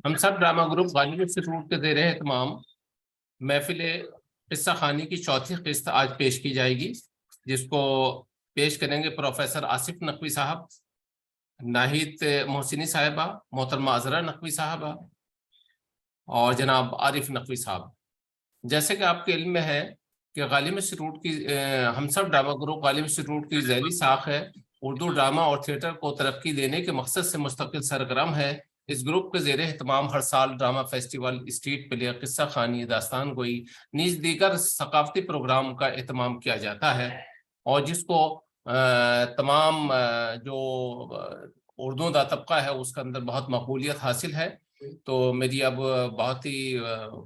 हम सब drama group Ghalib institute के ज़ेर एहतमाम महफिल किस्सा खानी की चौथी किस्त आज पेश की जाएगी, जिसको पेश करेंगे प्रोफेसर आसिफ नकवी साहब, नाहिद मोहसिनी साहिबा, मोहतरमा अजरा नकवी साहबा और जनाब आरिफ नकवी साहब। जैसे कि आपके इल्म में है कि गालिब इंस्टीट्यूट की हम सब ड्रामा ग्रुप गालिब इंस्टीट्यूट की ज़ैली साख है। उर्दू ड्रामा और थिएटर को तरक्की देने के मकसद से मुस्तकिल सरगर्म है। इस ग्रुप के ज़ेर एहतमाम हर साल ड्रामा फेस्टिवल, स्ट्रीट प्ले, किस्सा खानी, दास्तान गोई नीज दीगर सकाफती प्रोग्राम का एहतमाम किया जाता है, और जिसको तमाम जो उर्दू दा तबका है उसके अंदर बहुत मकबूलियत हासिल है। तो मेरी अब बहुत ही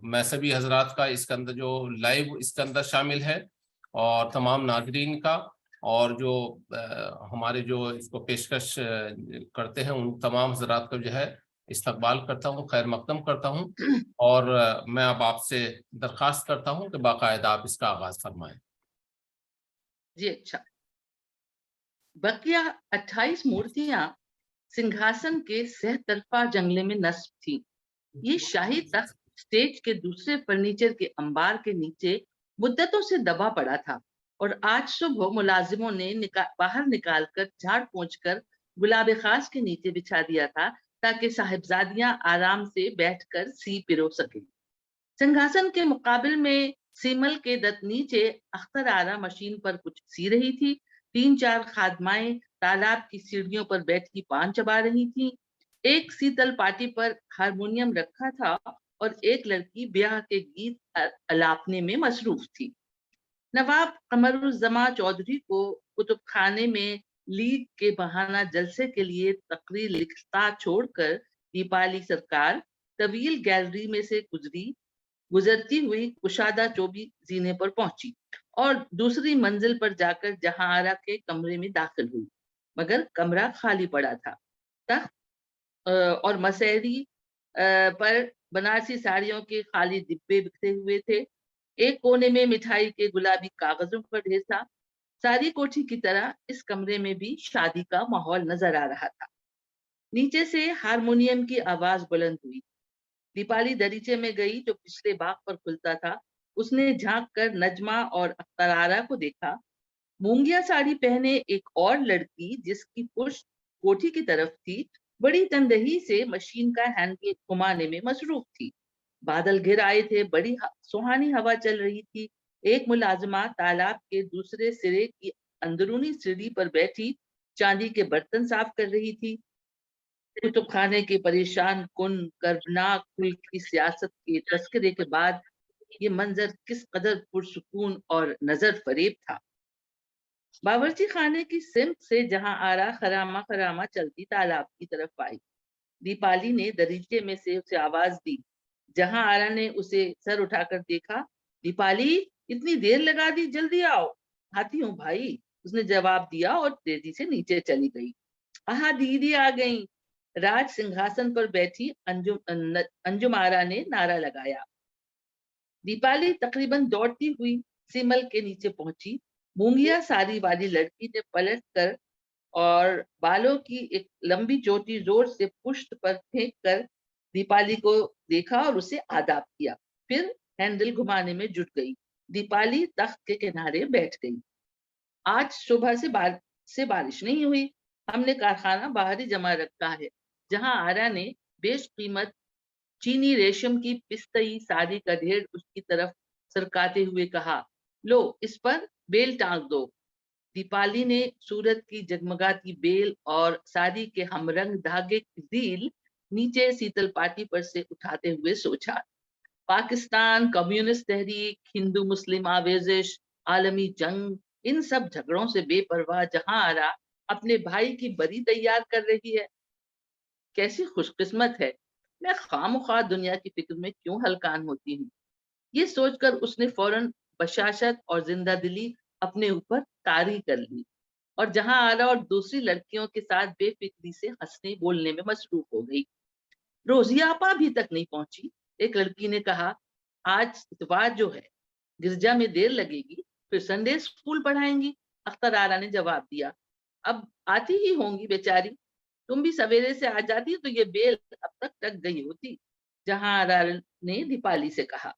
मजहबी हजरात का इसके अंदर जो लाइव इसके अंदर शामिल है, और तमाम नाजरीन का, और जो हमारे जो इसको पेशकश करते हैं उन तमाम हजरात का जो है इस्तकबाल करता हूँ, खैर मकदम करता हूँ। और मैं अब आपसे दरख्वास्त करता हूँ कि बाकायदा आप इसका आगाज फरमाएं। जी अच्छा। बकिया 28 मूर्तियां सिंहासन के सहतरफा जंगले में नस्ब थी। ये शाही तख्त स्टेज के दूसरे फर्नीचर के अंबार के नीचे मुद्दतों से दबा पड़ा था, और आज सुबह मुलाजिमों ने बाहर निकालकर झाड़ पोंछ कर गुलाब खास के नीचे बिछा दिया था, ताकि साहिबजादियां आराम से बैठकर सी पिरो सके। सिंहासन के मुकाबिल में सीमल के नीचे अख्तर आरा मशीन पर कुछ सी रही थी। 3-4 खादमाएं तालाब की सीढ़ियों पर बैठी पान चबा रही थी। एक शीतल पार्टी पर हारमोनियम रखा था, और एक लड़की ब्याह के गीत अलापने में मसरूफ थी। नवाब कमरुज्जमा चौधरी को कुतुब खाने में लीग के बहाना जलसे के लिए तकरीर लिखता छोड़कर दीपाली सरकार तवील गैलरी में से गुजरती हुई कुशादा चोबी जीने पर पहुंची, और दूसरी मंजिल पर जाकर जहांआरा के कमरे में दाखिल हुई। मगर कमरा खाली पड़ा था। तख्त और मसहरी पर बनारसी साड़ियों के खाली डिब्बे बिखरे हुए थे। एक कोने में मिठाई के गुलाबी कागजों का ढेर था। सारी कोठी की तरह इस कमरे में भी शादी का माहौल नजर आ रहा था। नीचे से हारमोनियम की आवाज बुलंद हुई। दीपाली दरीचे में गई जो पिछले बाग पर खुलता था। उसने झांक कर नजमा और अख्तरारा को देखा। मूंगिया साड़ी पहने एक और लड़की, जिसकी पुष्ट कोठी की तरफ थी, बड़ी तनदही से मशीन का हैंडल घुमाने में मसरूफ थी। बादल घिर आए थे, बड़ी सुहानी हवा चल रही थी। एक मुलाजिमा तालाब के दूसरे सिरे की अंदरूनी सीढ़ी पर बैठी चांदी के बर्तन साफ कर रही थी। कुतुब खाने के परेशान कुन कर्बनाक मुल्क की सियासत के तस्करे के बाद ये मंजर किस कदर पुरसुकून और नजर फरेब था। बावर्ची खाने की सिमत से जहां आरा खरामा खरामा चलती तालाब की तरफ आई। दीपाली ने दरीचे में से उसे आवाज दी। जहां आरा ने उसे सर उठाकर देखा। दीपाली, इतनी देर लगा दी, जल्दी आओ। आती हूँ भाई, उसने जवाब दिया और तेजी से नीचे चली गई। आहा, दीदी आ गई। राज सिंहासन पर बैठी अंजुम आरा ने नारा लगाया। दीपाली तकरीबन दौड़ती हुई सिमल के नीचे पहुंची। मूंगिया साड़ी वाली लड़की ने पलट कर और बालों की एक लंबी चोटी जोर से पुष्ट पर फेंक कर दीपाली को देखा और उसे आदाब किया। फिर हैंडल घुमाने में जुट गई। दीपाली तख्त के किनारे बैठ गई। आज सुबह से बारिश नहीं हुई। हमने कारखाना बाहर ही जमा रखा है। जहां आरा ने बेशकीमत चीनी रेशम की पिस्तई साड़ी का ढेर उसकी तरफ सरकाते हुए कहा, लो, इस पर बेल टांग दो। दीपाली ने सूरत की जगमगाती बेल और साड़ी के हमरंग धागे की रील नीचे शीतल पाटी पर से उठाते हुए सोचा, पाकिस्तान, कम्युनिस्ट तहरीक, हिंदू मुस्लिम आवेजिश, आलमी जंग, इन सब झगड़ों से बेपरवाह जहां आरा अपने भाई की बरी तैयार कर रही है। कैसी खुशकिस्मत है। मैं खामख्वाह दुनिया की फिक्र में क्यों हलकान होती हूँ। ये सोचकर उसने फौरन बशाशत और जिंदा दिली अपने ऊपर तारी कर ली, और जहां आरा और दूसरी लड़कियों के साथ बेफिक्री से हंसने बोलने में मसरूफ हो गई। रोजिया आपा अभी तक नहीं पहुंची। एक लड़की ने कहा, आज इतवार जो है, गिरजा में देर लगेगी, फिर संडे स्कूल पढ़ाएंगी। अख्तर आरा ने जवाब दिया, अब आती ही होंगी बेचारी। तुम भी सवेरे से आ जाती तो ये बेल अब तक टक गई होती। जहां आरा ने दीपाली से कहा।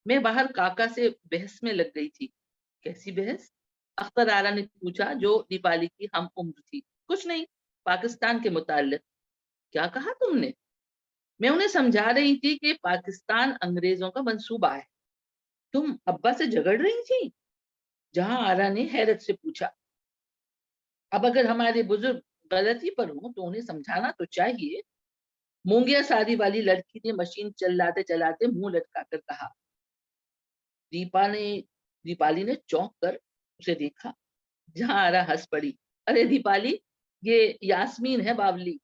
मैं बाहर काका से बहस में लग गई थी। कैसी बहस? अख्तर आरा ने पूछा, जो दीपाली की हम उम्र थी। कुछ नहीं, पाकिस्तान के मुताल्लिक। क्या कहा तुमने? मैं उन्हें समझा रही थी कि पाकिस्तान अंग्रेजों का मंसूबा है। तुम अब्बा से झगड़ रही थी? जहां आरा ने हैरत से पूछा। अब अगर हमारे बुजुर्ग गलती पर हों तो उन्हें समझाना तो चाहिए। मूंगिया साड़ी वाली लड़की ने मशीन चलाते चलाते मुंह लटकाकर कहा। दीपा ने दीपाली ने चौंक कर उसे देखा। जहां आरा हंस पड़ी। अरे दीपाली, ये यास्मीन है बावली।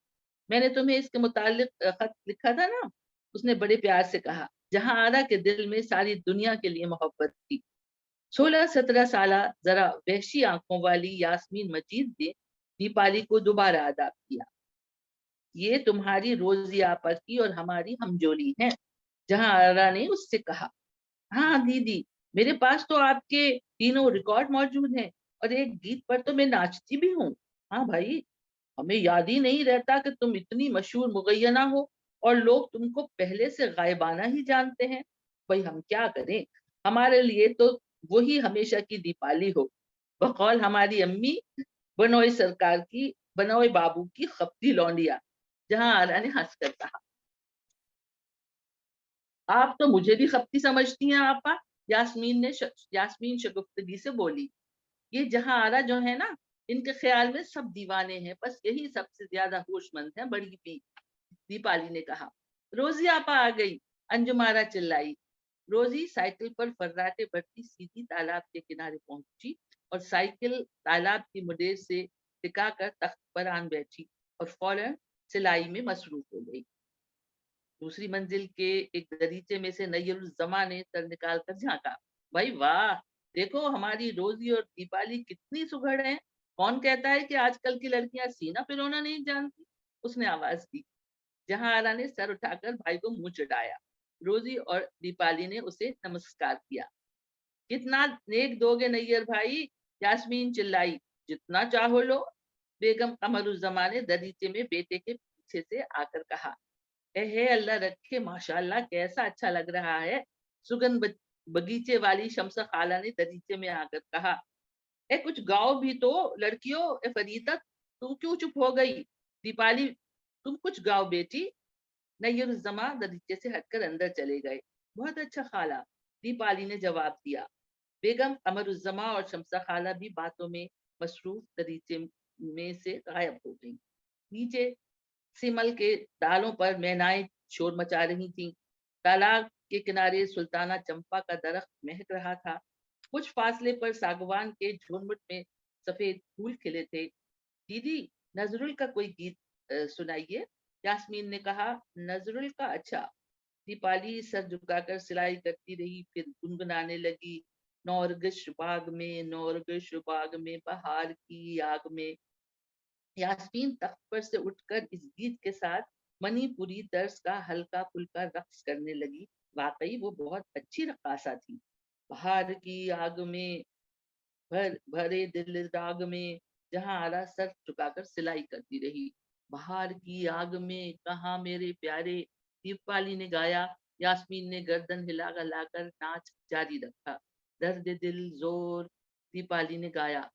मैंने तुम्हें इसके मुतालिक खत लिखा था ना। उसने बड़े प्यार से कहा। जहां आरा के दिल में सारी दुनिया के लिए मोहब्बत थी। 16-17 साल जरा वहशी आंखों वाली यास्मीन मजीद ने दीपाली को दोबारा अदाब किया। ये तुम्हारी रोजी आपा की और हमारी हमजोली है। जहां आरा ने उससे कहा। हाँ दीदी, मेरे पास तो आपके तीनों रिकॉर्ड मौजूद हैं और एक गीत पर तो मैं नाचती भी हूँ। हाँ भाई, हमें याद ही नहीं रहता कि तुम इतनी मशहूर मुगैयना हो और लोग तुमको पहले से गायबाना ही जानते हैं। भाई हम क्या करें, हमारे लिए तो वही हमेशा की दीपाली हो, बकौल हमारी अम्मी बनोई सरकार की, बनोई बाबू की खपती लौंडिया। जहां आरा ने हंसकर कहा। आप तो मुझे भी खपती समझती हैं आपा। यास्मीन शगुफ्तगी से बोली। ये जहां आरा जो है ना, इनके ख्याल में सब दीवाने हैं, बस यही सबसे ज्यादा होशमंद है, बड़ी पी। दीपाली ने कहा। रोजी आपा आ गई। अंजुमारा चिल्लाई। रोजी साइकिल पर फर्राटे भरती सीधी तालाब के किनारे पहुंची और साइकिल तालाब की मुडेर से टिकाकर तख्त पर आन बैठी और फौरन सिलाई में मसरूफ हो गई। दूसरी मंजिल के एक दरीचे में से नय्युरुज़्ज़मा ने सर निकाल कर झांका। भाई वाह, देखो हमारी रोजी और दीपाली कितनी सुघड़ हैं। कौन कहता है कि आजकल की लड़कियां सीना पिरोना नहीं जानती? उसने आवाज दी। जहां आरा ने सर उठाकर भाई को मुंह चिढ़ाया। रोजी और दीपाली ने उसे नमस्कार किया। कितना नेक दोगे नैयर भाई? यास्मीन चिल्लाई। जितना चाहो लो। बेगम कमरुज़्ज़मा ने दरीचे में बेटे के पीछे से आकर कहा। हे अल्लाह रखे, माशाल्लाह कैसा अच्छा लग रहा है। सुगंध बगीचे वाली शम्स खाला ने दरीचे में आकर कहा। ए कुछ गाओ भी तो लड़कियों। ए फरीदा, तुम क्यों चुप हो गई? दीपाली, तुम कुछ गाओ बेटी। नय्युरुज़्ज़मा दरीचे से हटकर अंदर चले गए। बहुत अच्छा खाला, दीपाली ने जवाब दिया। बेगम अमरुज़्ज़मा और शम्सा खाला भी बातों में मसरूफ दरीचे में से गायब हो गई। नीचे सिमल के डालों पर मैनाएं शोर मचा रही थीं। तालाब के किनारे सुल्ताना चंपा का दरख्त महक रहा था। कुछ फासले पर सागवान के झुरमुट में सफेद फूल खिले थे। दीदी, नजरुल का कोई गीत सुनाइए। यास्मीन ने कहा। नजरुल का? अच्छा। दीपाली सर झुकाकर सिलाई करती रही, फिर गुनगुनाने लगी। नौरगश बाग में बहार की आग में। यास्मीन तख्त पर से उठकर इस गीत के साथ मणिपुरी तर्ज का हल्का फुल्का रक्स करने लगी। वाकई वो बहुत अच्छी रक्कासा थी। बहार की आग में, भरे दिल राग में। जहां आरा सर झुकाकर सिलाई करती रही। बहार की आग में कहा मेरे प्यारे, दीपाली ने गाया। यास्मीन ने गर्दन हिला लाकर नाच जारी रखा। दर्द दिल जोर, दीपाली ने गाया।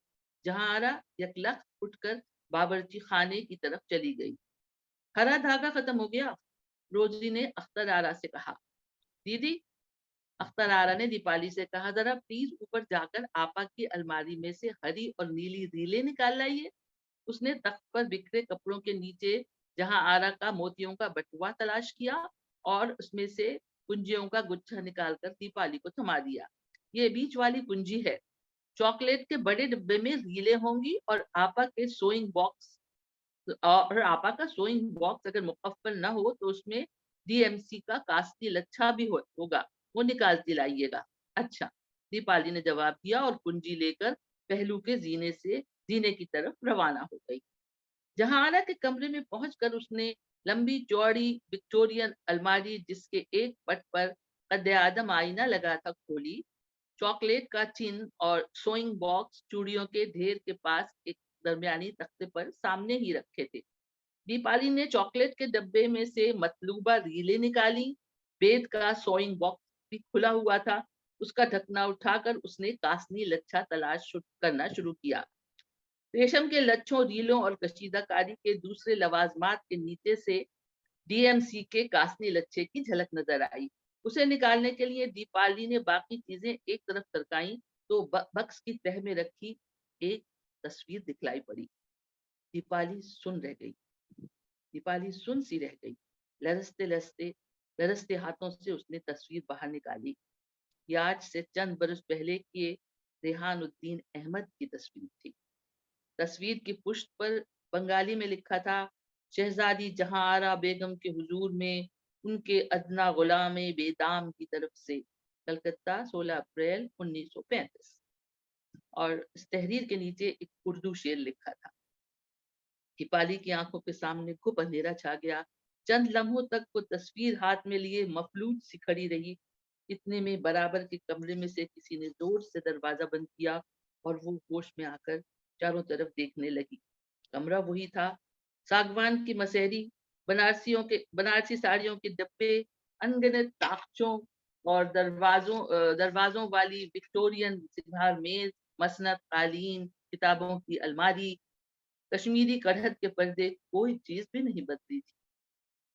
जहां आरा यकलख उठकर बावर्ची खाने की तरफ चली गई। हरा धागा खत्म हो गया, रोजी ने अख्तर आरा से कहा। दीदी, अख्तर आरा ने दीपाली से कहा, जरा प्लीज ऊपर जाकर आपा की अलमारी में से हरी और नीली रीलें निकाल लाइए। उसने तख्त पर बिखरे कपड़ों के नीचे जहां आरा का मोतियों का बटुआ तलाश किया और उसमें से कुंजियों का गुच्छा निकालकर दीपाली को थमा दिया। ये बीच वाली कुंजी है। चॉकलेट के बड़े डिब्बे में रीलें होंगी और आपा का सोइंग बॉक्स अगर मुकफ्फल ना हो तो उसमें डीएमसी का कास्ती लच्छा भी होगा। वो निकालती लाइएगा। अच्छा, दीपाली ने जवाब दिया और कुंजी लेकर पहलू के जीने की तरफ रवाना हो गई। जहां आरा के कमरे में पहुंचकर उसने लंबी चौड़ी विक्टोरियन अलमारी, जिसके एक पट पर कद आदम आईना लगा था, खोली। चॉकलेट का चिन्ह और सोइंग बॉक्स चूड़ियों के ढेर के पास एक दरमियानी तख्ते पर सामने ही रखे थे। दीपाली ने चॉकलेट के डब्बे में से मतलूबा रीलें निकाली। बेद का सोइंग बॉक्स भी खुला हुआ था। उसका ढकना उठाकर उसने कासनी लच्छा करना शुरू किया। रेशम के लच्छों, रीलों और कशीदाकारी के दूसरे लवाजमात के नीचे से डीएमसी के कासनी लच्छे की झलक नजर आई। उसे निकालने के लिए दीपाली ने बाकी चीजें एक तरफ सरकाई तो बक्स की तह में रखी एक तस्वीर दिखलाई पड़ी। दीपाली सुन रह गई। दीपाली सुन सी रह गई। लरसते लरसते लरसते हाथों से उसने तस्वीर बाहर निकाली। ये आज से चंद बरस पहले के रेहानुद्दीन अहमद की तस्वीर थी। तस्वीर की पुष्ट पर बंगाली में लिखा था, शहजादी जहां आरा बेगम के हुजूर में उनके अदना गुलाम बेदाम की तरफ से, कलकत्ता 16 अप्रैल 1935। और इस तहरीर के नीचे एक उर्दू शेर लिखा था। दीपाली की आंखों के सामने खूब अंधेरा छा गया। चंद लम्हों तक वो तस्वीर हाथ में लिए मफलूज सी खड़ी रही। इतने में बराबर के कमरे में से किसी ने जोर से दरवाजा बंद किया और वो होश में आकर चारों तरफ देखने लगी। कमरा वही था। सागवान की मसहरी, बनारसी साड़ियों के डब्बे, अनगिनत ताकचों और दरवाजों वाली विक्टोरियन सिंगार मेज, मसनद कालीन, किताबों की अलमारी, कश्मीरी कढ़त के पर्दे, कोई चीज भी नहीं बदली थी।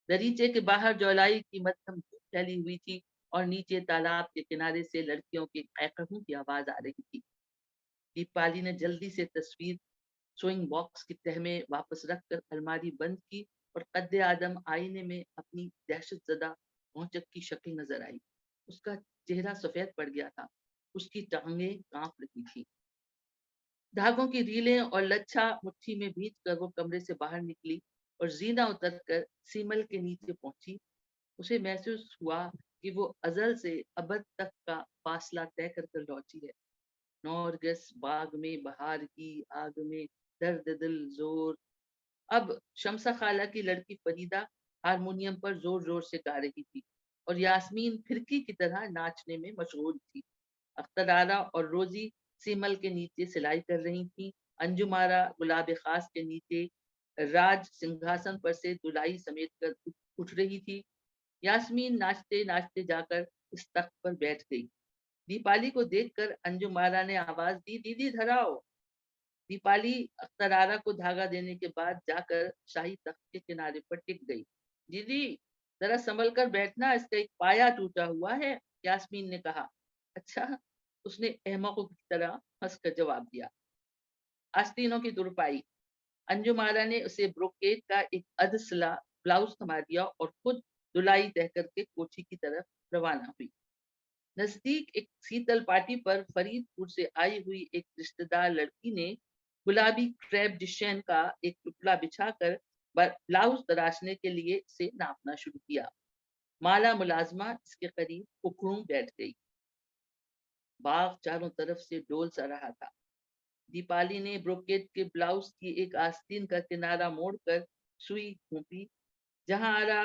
दरीचे के बाहर जौलाई की मध्यम धूप फैली हुई थी और नीचे तालाब के किनारे से लड़कियों के कैकहों की आवाज आ रही थी। दीपाली ने जल्दी से तस्वीर सोइंग बॉक्स की तह में वापस रखकर अलमारी बंद की और कद्दे आदम आईने में अपनी दहशतजदा भौचक की शक्ल नजर आई। उसका चेहरा सफेद पड़ गया था। उसकी टांगें कांप रही थी। धागों की रीलें और लच्छा मुट्ठी में भींच कर वो कमरे से बाहर निकली और जीना उतर कर सीमल के नीचे पहुंची। उसे महसूस हुआ कि वो अजल से अबद तक का फासला तय कर कर लौटी है। नौरगस बाग में बहार की आग में दर्द दिल जोर। अब शमसा खाला की लड़की फरीदा हारमोनियम पर जोर जोर से गा रही थी और यास्मीन फिरकी की तरह नाचने में मशगूल थी। अख्तर आरा और रोजी सीमल के नीचे सिलाई कर रही थी। अंजुमारा गुलाब खास के नीचे राज सिंहासन पर से दुलाई समेट कर उठ रही थी। यास्मीन नाचते नाचते जाकर इस तख्त पर बैठ गई। दीपाली को देखकर अंजुमारा ने आवाज दी, दीदी धराओ। दीपाली अख्तरारा को धागा देने के बाद जाकर शाही तख्त के किनारे पर टिक गई। दीदी जरा संभल कर बैठना, इसका एक पाया टूटा हुआ है, यास्मीन ने कहा। अच्छा, उसने अहमकों की तरह हंसकर जवाब दिया। आस्तीनों की तुरपाई। अंजुमारा ने उसे ब्रोकेट का एक अधसिला ब्लाउज थमा दिया और खुद धुलाई तह करके कोठी की तरफ रवाना हुई। नजदीक एक शीतल पार्टी पर फरीदपुर से आई हुई एक रिश्तेदार लड़की ने गुलाबी क्रेप डिशेन का एक टुकड़ा बिछाकर ब्लाउज तराशने के लिए से नापना शुरू किया। माला मुलाजमा इसके करीब उखड़ू बैठ गई। बाग चारों तरफ से डोल सा रहा था। दीपाली ने ब्रोकेट के ब्लाउज की एक आस्तीन का किनारा मोड़कर सुई घूंपी। जहां आरा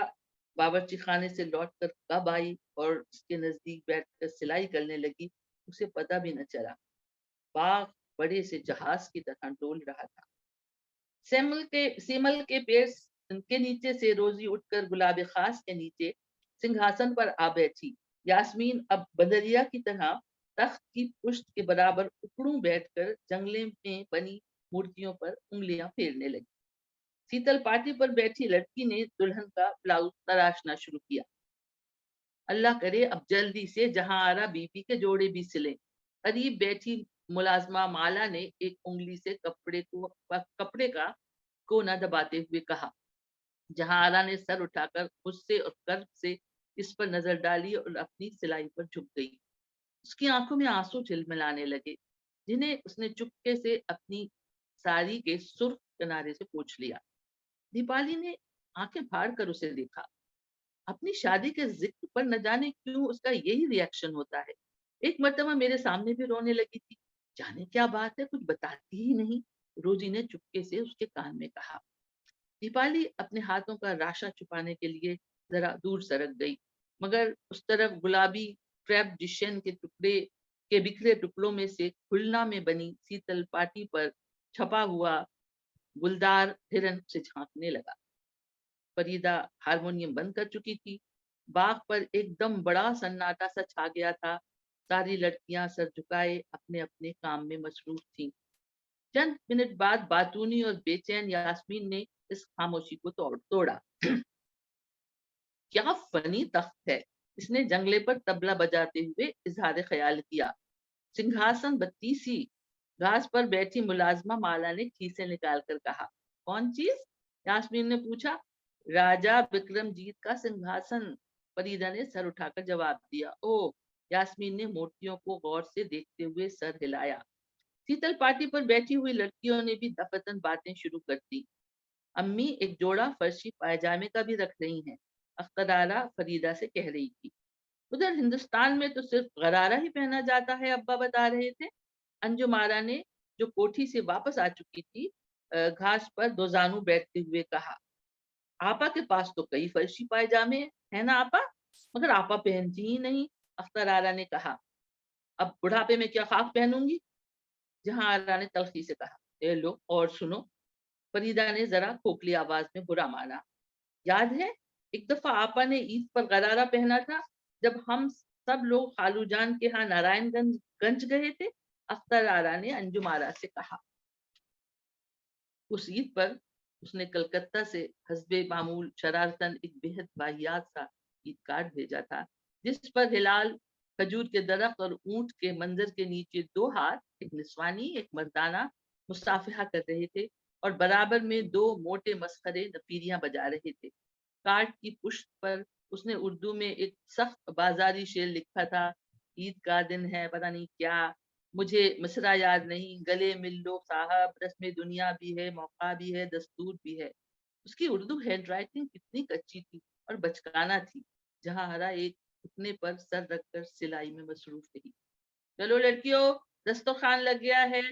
बावर्ची खाने से लौटकर कब आई और उसके नजदीक बैठकर सिलाई करने लगी, उसे पता भी न चला। बाग बड़े से जहाज की तरह डोल रहा था। सेमल के पेड़ के नीचे से रोजी उठकर गुलाब खास के नीचे सिंहासन पर आ बैठी। यास्मीन अब बदरिया की तरह तख्त की पुष्ट के बराबर उकड़ू बैठकर जंगले में बनी मूर्तियों पर उंगलियां फेरने लगी। शीतल पार्टी पर बैठी लड़की ने दुल्हन का ब्लाउज तराशना शुरू किया। अल्लाह करे अब जल्दी से जहां आरा बीबी के जोड़े भी सिले। करीब बैठी मुलाजमा माला ने एक उंगली से कपड़े का कोना दबाते हुए कहा। जहां आरा ने सर उठाकर गुस्से और कर्ब से इस पर नजर डाली और अपनी सिलाई पर झुक गई। उसकी आंखों में आंसू झिलमिलाने लगे, जिन्हें उसने चुपके से अपनी साड़ी के सुर्ख किनारे से पोंछ लिया। दीपाली ने आंखें फाड़ कर उसे देखा। अपनी शादी के जिक्र पर न जाने क्यों उसका यही रिएक्शन होता है। एक मर्तबा मेरे सामने भी रोने लगी थी। जाने क्या बात है, कुछ बताती ही नहीं, रोजी ने चुपके से उसके कान में कहा। दीपाली अपने हाथों का राशा छुपाने के लिए जरा दूर सरक गई, मगर उस तरफ गुलाबी क्रैप डिशन के टुकड़े के बिखरे टुकड़ों में से खुलना में बनी शीतल पाटी पर छपा हुआ गुलदार हिरन से झांकने लगा। फरीदा हारमोनियम बंद कर चुकी थी। बाग पर एकदम बड़ा सन्नाटा सा छा गया था। सारी लड़कियां सर झुकाए अपने अपने काम में मसरूफ थीं। चंद मिनट बाद बातूनी और बेचैन यास्मीन ने इस खामोशी को तोड़ा। क्या फनी तख्त है, इसने जंगले पर तबला बजाते हुए इजहार ख्याल किया। सिंहासन बत्तीसी, घास पर बैठी मुलाजमा माला ने खीसे निकाल कर कहा। कौन चीज? यास्मीन ने पूछा। राजा विक्रमजीत का सिंहासन, फरीदा ने सर उठाकर जवाब दिया। ओ, यास्मीन ने मूर्तियों को गौर से देखते हुए सर हिलाया। शीतल पार्टी पर बैठी हुई लड़कियों ने भी दफतन बातें शुरू कर दी। अम्मी एक जोड़ा फर्शी पायजामे का भी रख रही हैं, अख्तर आरा फरीदा से कह रही थी। उधर हिंदुस्तान में तो सिर्फ गरारा ही पहना जाता है, अब्बा बता रहे थे। अंजुम आरा ने, जो कोठी से वापस आ चुकी थी, घास पर दोजानू बैठते हुए कहा। आपा के पास तो कई फर्शी पायजामे है ना आपा, मगर आपा पहनती ही नहीं, अख्तर आरा ने कहा। अब बुढ़ापे में क्या खाक पहनूंगी, जहां आरा ने तलखी से कहा। ए लो और सुनो, फरीदा ने जरा खोखली आवाज में बुरा माना। याद है, एक दफा आपा ने ईद पर गरारा पहना था, जब हम सब लोग खालूजान के यहाँ नारायणगंज गंज गए थे, अख्तर आरा ने अंजुम आरा से कहा। उस ईद पर उसने कलकत्ता से हस्बे मामूल शरारतन एक बेहद वाहियात सा ईद कार्ड भेजा था, जिस पर हिलाल, खजूर के दरख्त और ऊंट के मंजर के नीचे दो हाथ, एक निस्वानी एक मर्दाना, मुसाफिहा कर रहे थे और बराबर में दो मोटे मस्खरे नफीरियां बजा रहे थे। कार्ड की पुष्ट पर उसने उर्दू में एक सख्त बाजारी शेर लिखा था। ईद का दिन है, पता नहीं क्या, मुझे मिसरा याद नहीं, गले मिल लो साहब, रस्म दुनिया भी है, मौका भी है, दस्तूर भी है। उसकी उर्दू हैंडराइटिंग कितनी कच्ची थी और बचकाना थी। जहां हरा एक घुटने पर सर रखकर सिलाई में मसरूफ रही। चलो लड़कियों, दस्तरखान लग गया है,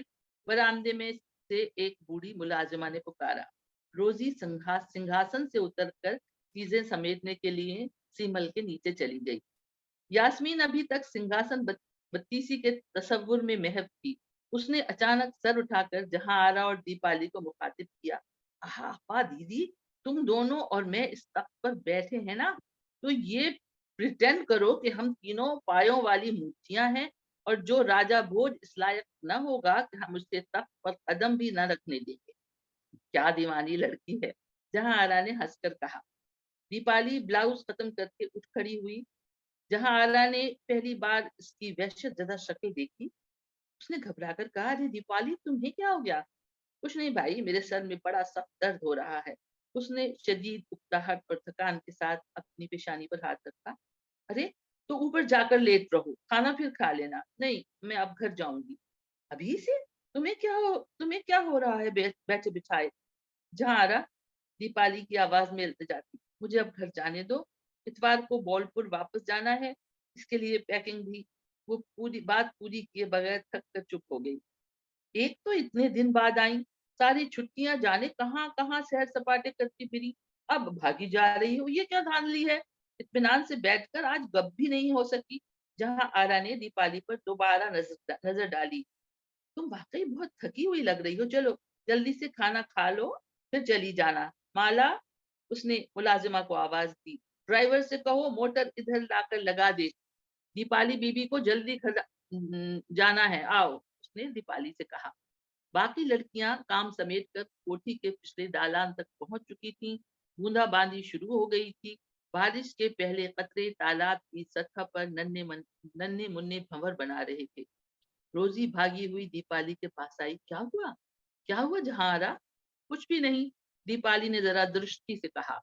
बरामदे में से एक बूढ़ी मुलाजिमा ने पुकारा। रोजी सिंहासन से उतरकर चीजें समेटने के लिए सीमल के नीचे चली गई। यास्मीन अभी तक सिंहासन बत्तीसी के तसव्वुर में महव थी। उसने अचानक सर उठाकर जहां आरा और दीपाली को मुखातिब किया। आपा दीदी, तुम दोनों और मैं इस तख्त पर बैठे हैं ना, तो ये प्रिटेंड करो कि हम तीनों पायों वाली मूर्तियां हैं, और जो राजा भोज इस लायक न होगा कि हम उसके तख्त पर कदम भी न रखने देंगे। क्या दीवानी लड़की है, जहां आरा ने हंसकर कहा। दीपाली ब्लाउज खत्म करके उठ खड़ी हुई। जहां आला ने पहली बार इसकी वहशत ज़दा शक्ल देखी, उसने घबराकर कहा, अरे दीपाली, तुम्हें क्या हो गया? कुछ नहीं भाई, मेरे सर में बड़ा सख्त दर्द हो रहा है। उसने शदीद उकताहट और थकान के साथ अपनी पेशानी पर हाथ रखा। अरे, तो ऊपर जाकर लेट रहो, खाना फिर खा लेना। नहीं, मैं अब घर जाऊंगी। अभी से? तुम्हें क्या हो रहा है बैठे बिठाए? जहां आरा, दीपाली की आवाज में इल्तिजा थी। मुझे अब घर जाने दो, इतवार को बोलपुर वापस जाना है, इसके लिए पैकिंग भी। वो पूरी बात पूरी किए बगैर थक कर चुप हो गई। एक तो इतने दिन बाद आई, सारी छुट्टियां जाने कहाँ कहाँ सैर सपाटे करती फिरी, अब भागी जा रही हो, ये क्या धांधली है? इत्मीनान से बैठकर आज गप भी नहीं हो सकी। जहां आरा ने दीपाली पर दोबारा नजर डाली। तुम वाकई बहुत थकी हुई लग रही हो, चलो जल्दी से खाना खा लो, फिर चली जाना। माला, उसने मुलाजिमा को आवाज दी, ड्राइवर से कहो मोटर इधर लाकर लगा दे। दीपाली बीबी को जल्दी घर जाना है, आओ, उसने दीपाली से कहा। बाकी लड़कियां काम समेट कर कोठी के पिछले दालान तक पहुंच चुकी थीं। बूंदाबांदी शुरू हो गई थी। बारिश के पहले कतरे तालाब की सतह पर नन्हे मुन्ने भंवर बना रहे थे। रोजी भागी हुई दीपाली के पास आई। क्या हुआ जहांरा? कुछ भी नहीं, दीपाली ने जरा दृष्टि से कहा।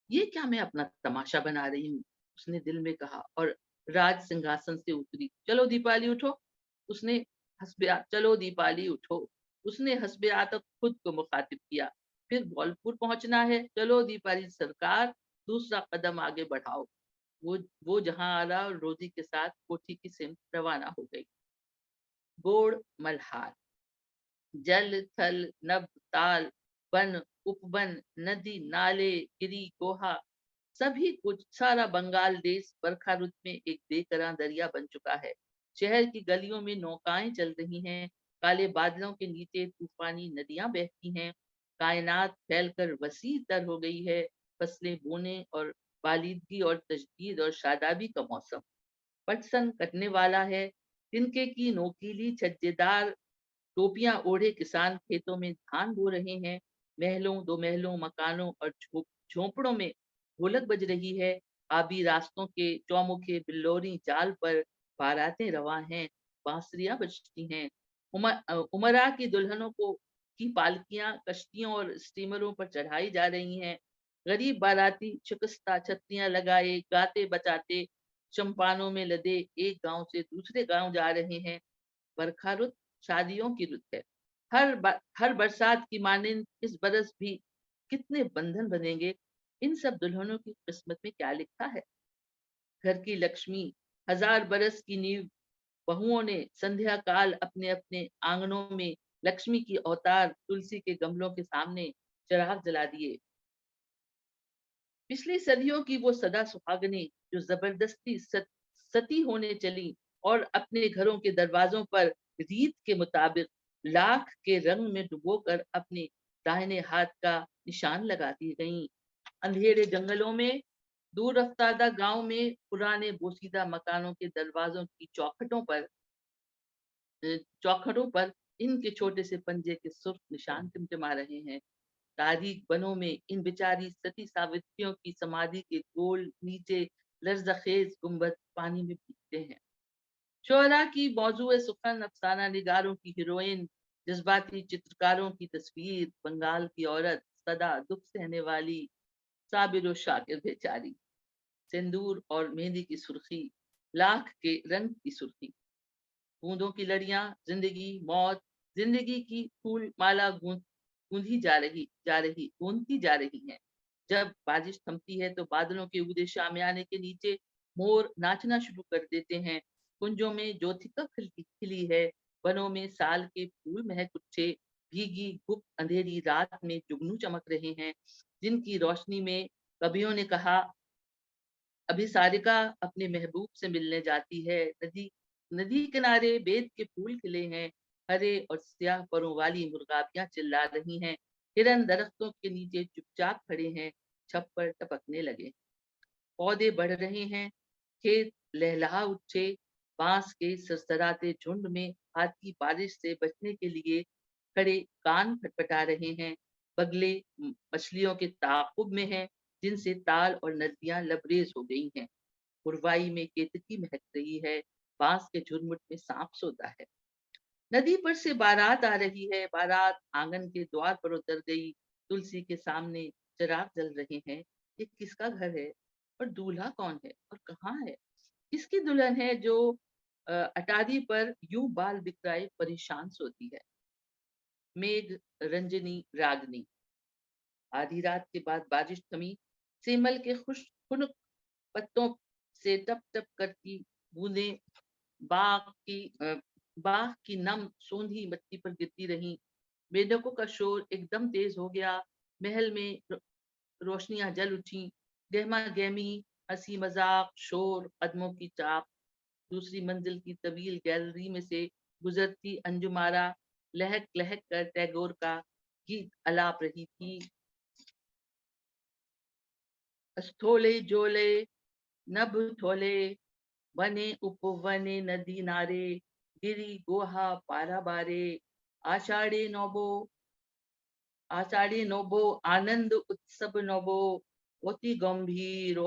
ये क्या मैं अपना तमाशा बना रही हूँ, उसने दिल में कहा और राज सिंहासन से उतरी। चलो दीपाली उठो, उसने चलो दीपाली उठो, उसने हस्बे आतक खुद को मुखातिब किया। फिर धौलपुर पहुंचना है, चलो दीपाली सरकार, दूसरा कदम आगे बढ़ाओ। वो जहां आरा और रोजी के साथ कोठी की सिमत रवाना हो गई। गोड़ मल्हार, जल थल नभ ताल, वन उपवन, नदी नाले, गिरी गोहा, सभी कुछ, सारा बंगाल देश बरखा रुत में एक बेकरां दरिया बन चुका है। शहर की गलियों में नौकाएं चल रही हैं, काले बादलों के नीचे तूफानी नदियां बहती हैं। कायनात फैलकर वसी तर हो गई है। फसलें बोने और बालिदगी और तजदीद और शादाबी का मौसम। पटसन कटने वाला है। तिनके की नोकीली छज्जेदार टोपियां ओढ़े किसान खेतों में धान बो रहे हैं। महलों, दो महलों, मकानों और झोपड़ों में ढोलक बज रही है। आबी रास्तों के चौमुखे बिल्लौरी जाल पर बारातें रवां हैं, बांसुरियां बजती हैं। उमरा की दुल्हनों को की पालकियां कश्तियों और स्टीमरों पर चढ़ाई जा रही हैं। गरीब बाराती शिकस्ता छत्रियां लगाए गाते बचाते शमपानों में लदे एक गांव से दूसरे गांव जा रहे हैं। बरखा रुत शादियों की रुत है। हर बरसात की मानिंद इस बरस भी कितने बंधन बनेंगे। इन सब दुल्हनों की किस्मत में क्या लिखा है। घर की लक्ष्मी, हजार बरस की नींव। बहुओं ने संध्या काल अपने अपने आंगनों में लक्ष्मी की अवतार तुलसी के गमलों के सामने चिराग जला दिए। पिछली सदियों की वो सदा सुहागने जो जबरदस्ती सती होने चली और अपने घरों के दरवाजों पर रीत के मुताबिक लाख के रंग में डुबोकर अपने दाहिने हाथ का निशान लगाती गईं। अंधेरे जंगलों में, दूर रफ्तादा गांव में, पुराने बोसीदा मकानों के दरवाजों की चौखटों पर इनके छोटे से पंजे के सुर्ख निशान टिमटिमा रहे हैं। तारीख बनों में इन बेचारी सती सावित्रियों की समाधि के गोल नीचे लर्जखेज गुंबद पानी में भीगते हैं। शोहरा की मौजूए सुखन, अफसाना निगारों की हीरोइन, जज्बाती चित्रकारों की तस्वीर, बंगाल की औरत, सदा दुख सहने वाली, साबिर और शाकिर बेचारी, सिंदूर और मेहंदी की सुर्खी, लाख के रंग की सुर्खी, बूंदों की लड़ियां, जिंदगी मौत, जिंदगी की फूल माला गूंथती जा रही है। जब बारिश थमती है तो बादलों के उगते शामियाने के नीचे मोर नाचना शुरू कर देते हैं। कुंजों में ज्योतिका खिली है। वनों में साल के फूल महक उठे। भीगी गुप्त अंधेरी रात में जुगनू चमक रहे हैं, जिनकी रोशनी में कवियों ने कहा, अभिसारिका अपने महबूब से मिलने जाती है। नदी नदी किनारे बेत के फूल खिले हैं। हरे और स्याह परों वाली मुर्गाबियां चिल्ला रही हैं। हिरन दरख्तों के नीचे चुपचाप खड़े हैं। छप्पर टपकने लगे, पौधे बढ़ रहे हैं, खेत लहलहा उठे। बांस के सरसराते झुंड में हाथी बारिश से बचने के लिए खड़े कान फटफटा रहे हैं। बगले मछलियों के ताकुब में हैं, जिनसे ताल और नदियां लबरेज हो गई हैं। पुरवाई में केतकी महक रही है। बांस के झुरमुट में सांप सोता है। नदी पर से बारात आ रही है। बारात आंगन के द्वार पर उतर गई। तुलसी के सामने चिराग जल रहे हैं। ये किसका घर है और दूल्हा कौन है और कहाँ है। किसकी दुल्हन है जो अटारी पर यूं बाल बिखराए परेशान सोती है। मेघ रंजनी रागनी। आधी रात के बाद बारिश थमी। सेमल के खुश खुनक पत्तों से टप टप करती बूंदें बाग की नम सोंधी मिट्टी पर गिरती रहीं। मेंढकों का शोर एकदम तेज हो गया। महल में रोशनियां जल उठी। गहमा गहमी, हंसी मजाक, शोर, कदमों की चाप। दूसरी मंजिल की तवील गैलरी में से गुजरती अंजुमारा लहक लहक कर टैगोर का गीत अलाप रही थी। स्थोले जोले नभ थोले, वने उपवने नदी नारे, गिरी गोहा पारा बारे, आषाढ़े नौबो आषाढ़े नौबो, आनंद उत्सव नौबो, अति गंभीर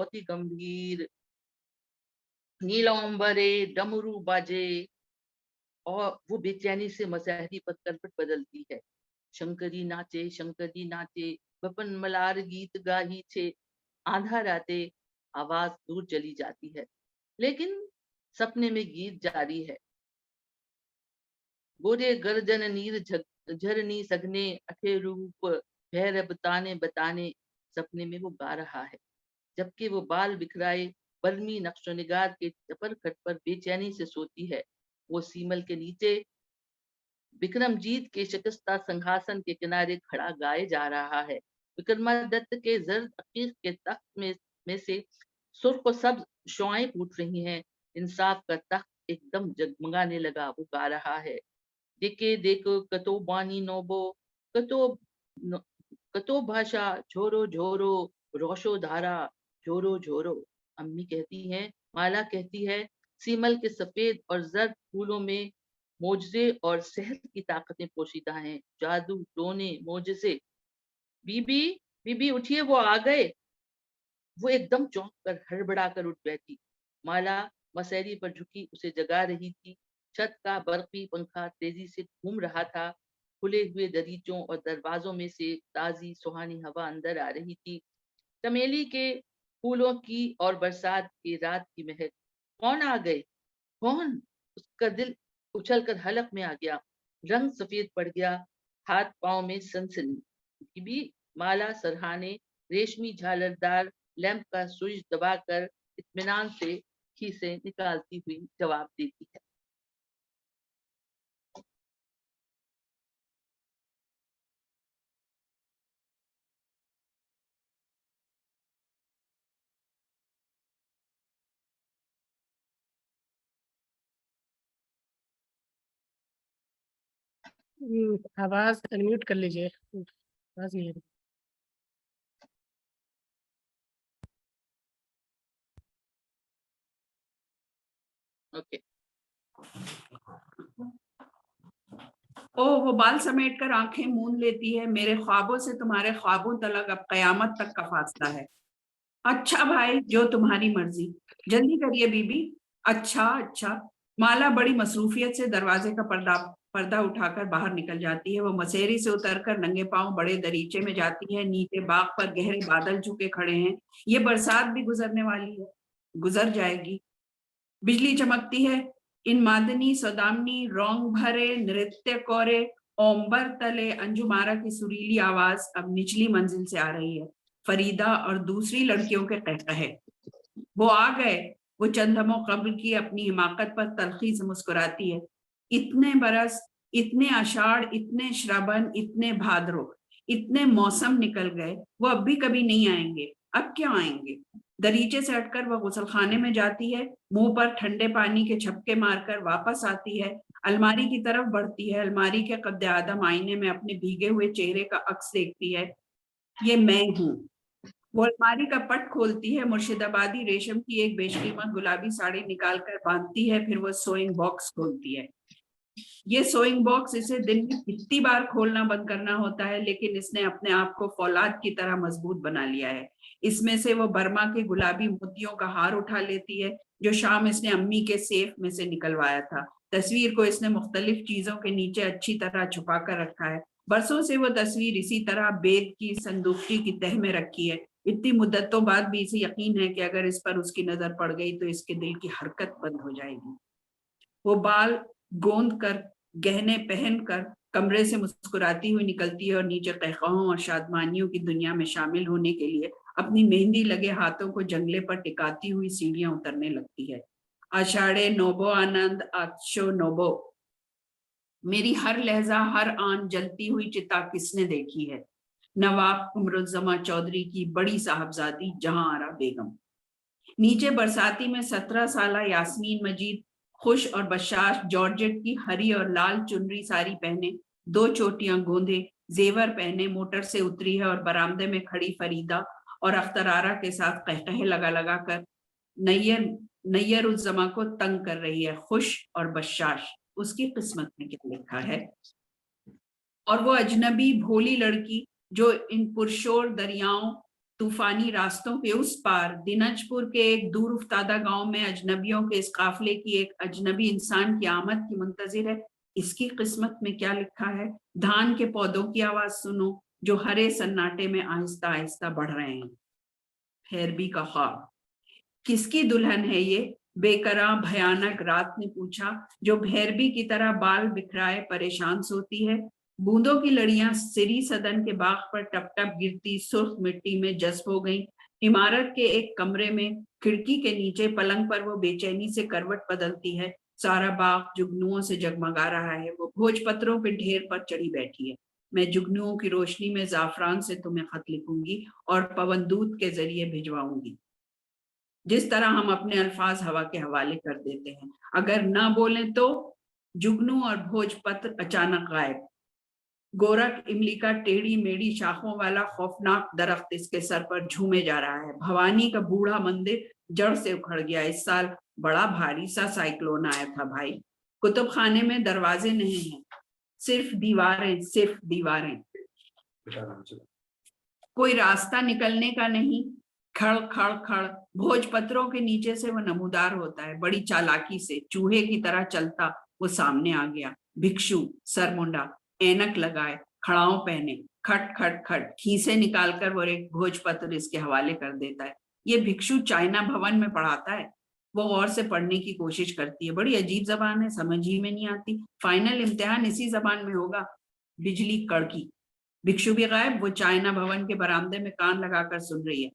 नीलांबरे डमरू बाजे। और वो बेचैनी से मसहरी पर करवट बदलती है। शंकरी नाचे, बपन मलार गीत गाही छे। आधा राते आवाज दूर चली जाती है, लेकिन सपने में गीत जारी है। गोरे गर्जन नीर झरनी सगने, अठे रूप भैरव ताने बताने। सपने में वो गा रहा है, जबकि वो बाल बिखराए बर्मी नक्शो निगार के चपर खट पर बेचैनी से सोती है। वो सीमल के नीचे विक्रमजीत के शिकस्ता सिंहासन के किनारे खड़ा गाए जा रहा है। विक्रमादित्य के जर्द अकीक के तख्त में से सुर्ख और सब्ज शुआएं फूट रही हैं। इंसाफ का तख्त एकदम जगमगाने लगा। वो गा रहा है, देखे देखो कतो बानी नोबो, कतो न- कतो भाषा झोरो झोरो, रोशो धारा जोरो जोरो। अम्मी कहती हैं, माला कहती है, सीमल के सफेद और जर्द फूलों में मोजजे और सेहत की ताकतें पोशीदा हैं, जादू, टोने, मोजजे। बीबी, बीबी उठिए, वो आ गए। वो एकदम चौंक कर हड़बड़ा कर उठ बैठी। माला मसैरी पर झुकी उसे जगा रही थी। छत का बर्फी पंखा तेजी से घूम रहा था। खुले हुए दरीचों और दरवाजों में से ताजी सुहानी हवा अंदर आ रही थी। चमेली के फूलों की और बरसात की रात की महक। कौन आ गए? कौन? उसका दिल उछलकर हलक में आ गया। रंग सफेद पड़ गया, हाथ पांव में सनसनी। भी माला सरहाने रेशमी झालरदार लैंप का स्विच दबाकर इत्मीनान से खीसे निकालती हुई जवाब देती है। आवाज अनम्यूट कर लीजिए, आवाज नहीं है। ओके। ओ वो बाल समेट कर आंखें मूंद लेती है, मेरे ख्वाबों से तुम्हारे ख्वाबों तलक अब कयामत तक का फासला है। अच्छा भाई, जो तुम्हारी मर्जी, जल्दी करिए बीबी। अच्छा अच्छा। माला बड़ी मसरूफियत से दरवाजे का पर्दा उठाकर बाहर निकल जाती है। वो मसेरी से उतरकर नंगे पांव बड़े दरीचे में जाती है। नीचे बाग पर गहरे बादल झुके खड़े हैं। ये बरसात भी गुजरने वाली है, गुजर जाएगी। बिजली चमकती है। इन मादनी सौदामनी रोंग भरे नृत्य कोरे ओंबर तले अंजुमारा की सुरीली आवाज अब निचली मंजिल से आ रही है। फरीदा और दूसरी लड़कियों के कहकहे। वो आ गए। वो चंदमो कब्र की अपनी हिमाकत पर तलखी से मुस्कुराती है। इतने बरस, इतने आषाढ़, इतने श्रावण, इतने भाद्रो, इतने मौसम निकल गए, वो अब भी कभी नहीं आएंगे। अब क्या आएंगे? दरीचे से हटकर वह गुसलखाने में जाती है। मुंह पर ठंडे पानी के झपके मारकर वापस आती है। अलमारी की तरफ बढ़ती है। अलमारी के कब्जे आदम आईने में अपने भीगे हुए चेहरे का अक्स देखती है। ये मैं हूँ। वो अलमारी का पट खोलती है। मुर्शिदाबादी रेशम की एक बेशकीमत गुलाबी साड़ी निकालकर बांधती है। फिर वो सोइंग बॉक्स खोलती है। ये सोइंग बॉक्स इसे दिन में कितनी बार खोलना बंद करना होता है, लेकिन इसने अपने आप को फौलाद की तरह मजबूत बना लिया है। इसमें से वो बर्मा के गुलाबी मोतियों का हार उठा लेती है, जो शाम इसने अम्मी के सेफ में से निकलवाया था। तस्वीर को इसने मुख्तलिफ चीजों के नीचे अच्छी तरह छुपा कर रखा है। बरसों से वो तस्वीर इसी तरह बेग की संदूकची की तह में रखी है। इतनी मुद्दतों बाद भी इसे यकीन है कि अगर इस पर उसकी नजर पड़ गई तो इसके दिल की हरकत बंद हो जाएगी। वो बाल गोंद कर, गहने पहनकर कमरे से मुस्कुराती हुई निकलती है और नीचे कहकाहों और शादमानियों की दुनिया में शामिल होने के लिए अपनी मेहंदी लगे हाथों को जंगले पर टिकाती हुई सीढ़ियां उतरने लगती है। आषाढ़े नोबो आनंद आशो नोबो। मेरी हर लहजा, हर आन जलती हुई चिता किसने देखी है? नवाब उमरुज्जमा चौधरी की बड़ी साहबजादी जहां आरा बेगम। नीचे बरसाती में 17 साला यास्मीन मजीद खुश और बशाश जॉर्जेट की हरी और लाल चुनरी साड़ी पहने, 2 चोटियां गोंदे, जेवर पहने मोटर से उतरी है और बरामदे में खड़ी फरीदा और अख्तरारा के साथ कहकहे लगा लगा कर नैयर उज्जमा को तंग कर रही है। खुश और बशाश, उसकी किस्मत में क्या लिखा है? और वो अजनबी भोली लड़की जो इन पुरशोर दरियाओं, तूफानी रास्तों के उस पार दिनाजपुर के एक दूर उफ्तादा गांव में अजनबियों के इस काफिले की एक अजनबी इंसान की आमद की मुंतजिर है। इसकी किस्मत में क्या लिखा है? धान के पौधों की आवाज सुनो जो हरे सन्नाटे में आहिस्ता आहिस्ता बढ़ रहे हैं। हैरबी का ख्वाब। किसकी दुल्हन है ये? बेकरां भयानक रात ने पूछा, जो भैरबी की तरह बाल बिखराए परेशान सोती है। बूंदों की लड़ियां सिरी सदन के बाग पर टप टप गिरती सुर्ख मिट्टी में जज्ब हो गई। इमारत के एक कमरे में खिड़की के नीचे पलंग पर वो बेचैनी से करवट बदलती है। सारा बाग जुगनुओं से जगमगा रहा है। वो भोजपत्रों के ढेर पर चढ़ी बैठी है। मैं जुगनुओं की रोशनी में जाफरान से तुम्हें खत लिखूंगी और पवनदूत के जरिए भिजवाऊंगी, जिस तरह हम अपने अल्फाज हवा के हवाले कर देते हैं। अगर ना बोलें तो जुगनू और भोजपत्र अचानक गायब। गोरख इमली का टेढ़ी मेढ़ी शाखों वाला खौफनाक दरख्त इसके सर पर झूमे जा रहा है। भवानी का बूढ़ा मंदिर जड़ से उखड़ गया। इस साल बड़ा भारी सा साइक्लोन आया था भाई। कुतुब खाने में दरवाजे नहीं हैं, सिर्फ दीवारें, सिर्फ दीवारें। कोई रास्ता निकलने का नहीं। खड़ खड़ खड़ भोजपत्रों के नीचे से वो नमूदार होता है। बड़ी चालाकी से चूहे की तरह चलता वो सामने आ गया। भिक्षु, सरमुंडा, ऐनक लगाए, खड़ाओं पहने, खट खट खट खीसे निकालकर वो एक भोजपत्र इसके हवाले कर देता है। ये भिक्षु चाइना भवन में पढ़ाता है। वो और से पढ़ने की कोशिश करती है। बड़ी अजीब जबान है, समझ ही में नहीं आती। फाइनल इम्तिहान इसी जबान में होगा। बिजली कड़की। भिक्षु भी गायब। वो चाइना भवन के बरामदे में कान लगाकर सुन रही है।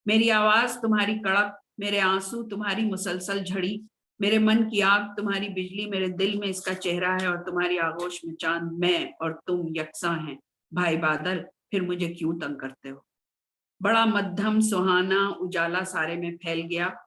मेरी आवाज तुम्हारी कड़क, मेरे आंसू तुम्हारी मुसलसल झड़ी, मेरे मन की आग तुम्हारी बिजली, मेरे दिल में इसका चेहरा है और तुम्हारी आगोश में चांद। मैं और तुम यकसां हैं। भाई बादल, फिर मुझे क्यों तंग करते हो? बड़ा मध्यम सुहाना उजाला सारे में फैल गया।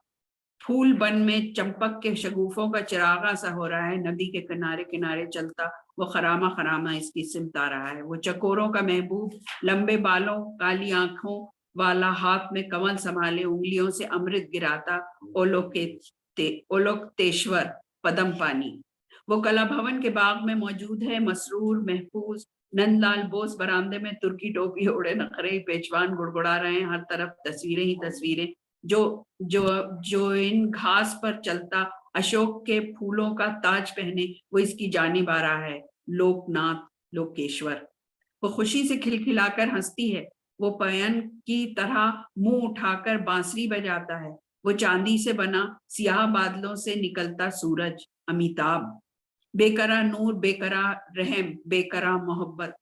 फूल बन में चंपक के शगुफों का चिरागा सा हो रहा है। नदी के किनारे किनारे चलता वो खरामा खरामा इसकी सिमत आ रहा है। वो चकोरों का महबूब, लंबे बालों, काली आंखों वाला, हाथ में कमल संभाले उंगलियों से अमृत गिराता ओलोकतेश्वर पदम पानी। वो कला भवन के बाग में मौजूद है। मसरूर, महफूज, नंदलाल बोस बरामदे में तुर्की टोपी ओढ़े नखरे पेशवान गुड़गुड़ा रहे हैं। हर तरफ तस्वीरें ही तस्वीरें। जो इन घास पर चलता अशोक के फूलों का ताज पहने वो इसकी जानिब आ रहा है। लोकनाथ, लोकेश्वर। वो खुशी से खिलखिलाकर हंसती है। वो पयन की तरह मुंह उठाकर बांसुरी बजाता है। वो चांदी से बना सियाह बादलों से निकलता सूरज, अमिताभ। बेकरा नूर, बेकरा रहम, बेकरा मोहब्बत।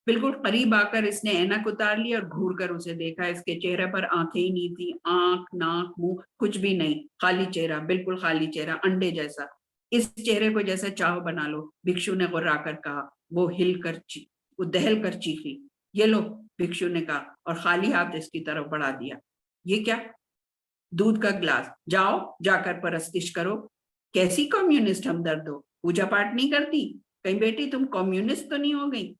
बिल्कुल करीब आकर इसने ऐनक उतार ली और घूर कर उसे देखा। इसके चेहरे पर आंखें ही नहीं थी। आंख, नाक, मुंह कुछ भी नहीं। खाली चेहरा, बिल्कुल खाली चेहरा, अंडे जैसा। इस चेहरे को जैसे चाहो बना लो, भिक्षु ने गुर्राकर कहा। वो दहल कर चीखी। ये लो, भिक्षु ने कहा और खाली हाथ इसकी तरफ बढ़ा दिया। ये क्या? दूध का गिलास। जाओ, जाकर परस्तिश करो। कैसी कम्युनिस्ट हमदर्द हो? पूजा पाठ नहीं करती? कहीं बेटी तुम कम्युनिस्ट तो नहीं हो गई?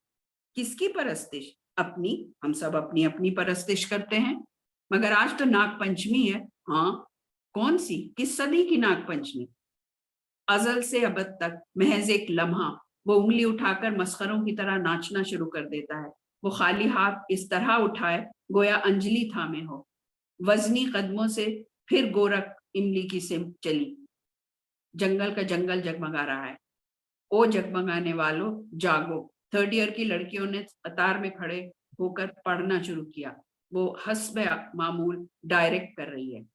किसकी परस्तिश? अपनी। हम सब अपनी अपनी परस्तिश करते हैं। मगर आज तो नाग पंचमी है। हाँ, कौन सी, किस सदी की नाग पंचमी? अजल से अबद तक महज एक लम्हा। वो उंगली उठाकर मस्खरों की तरह नाचना शुरू कर देता है। वो खाली हाथ इस तरह उठाए गोया अंजलि थामे हो। वजनी कदमों से फिर गोरख इमली की सिम चली। जंगल का जंगल जगमगा रहा है। ओ जगमगाने वालों, जागो। थर्ड ईयर की लड़कियों ने कतार में खड़े होकर पढ़ना शुरू किया। वो हस्बे मामूल डायरेक्ट कर रही है।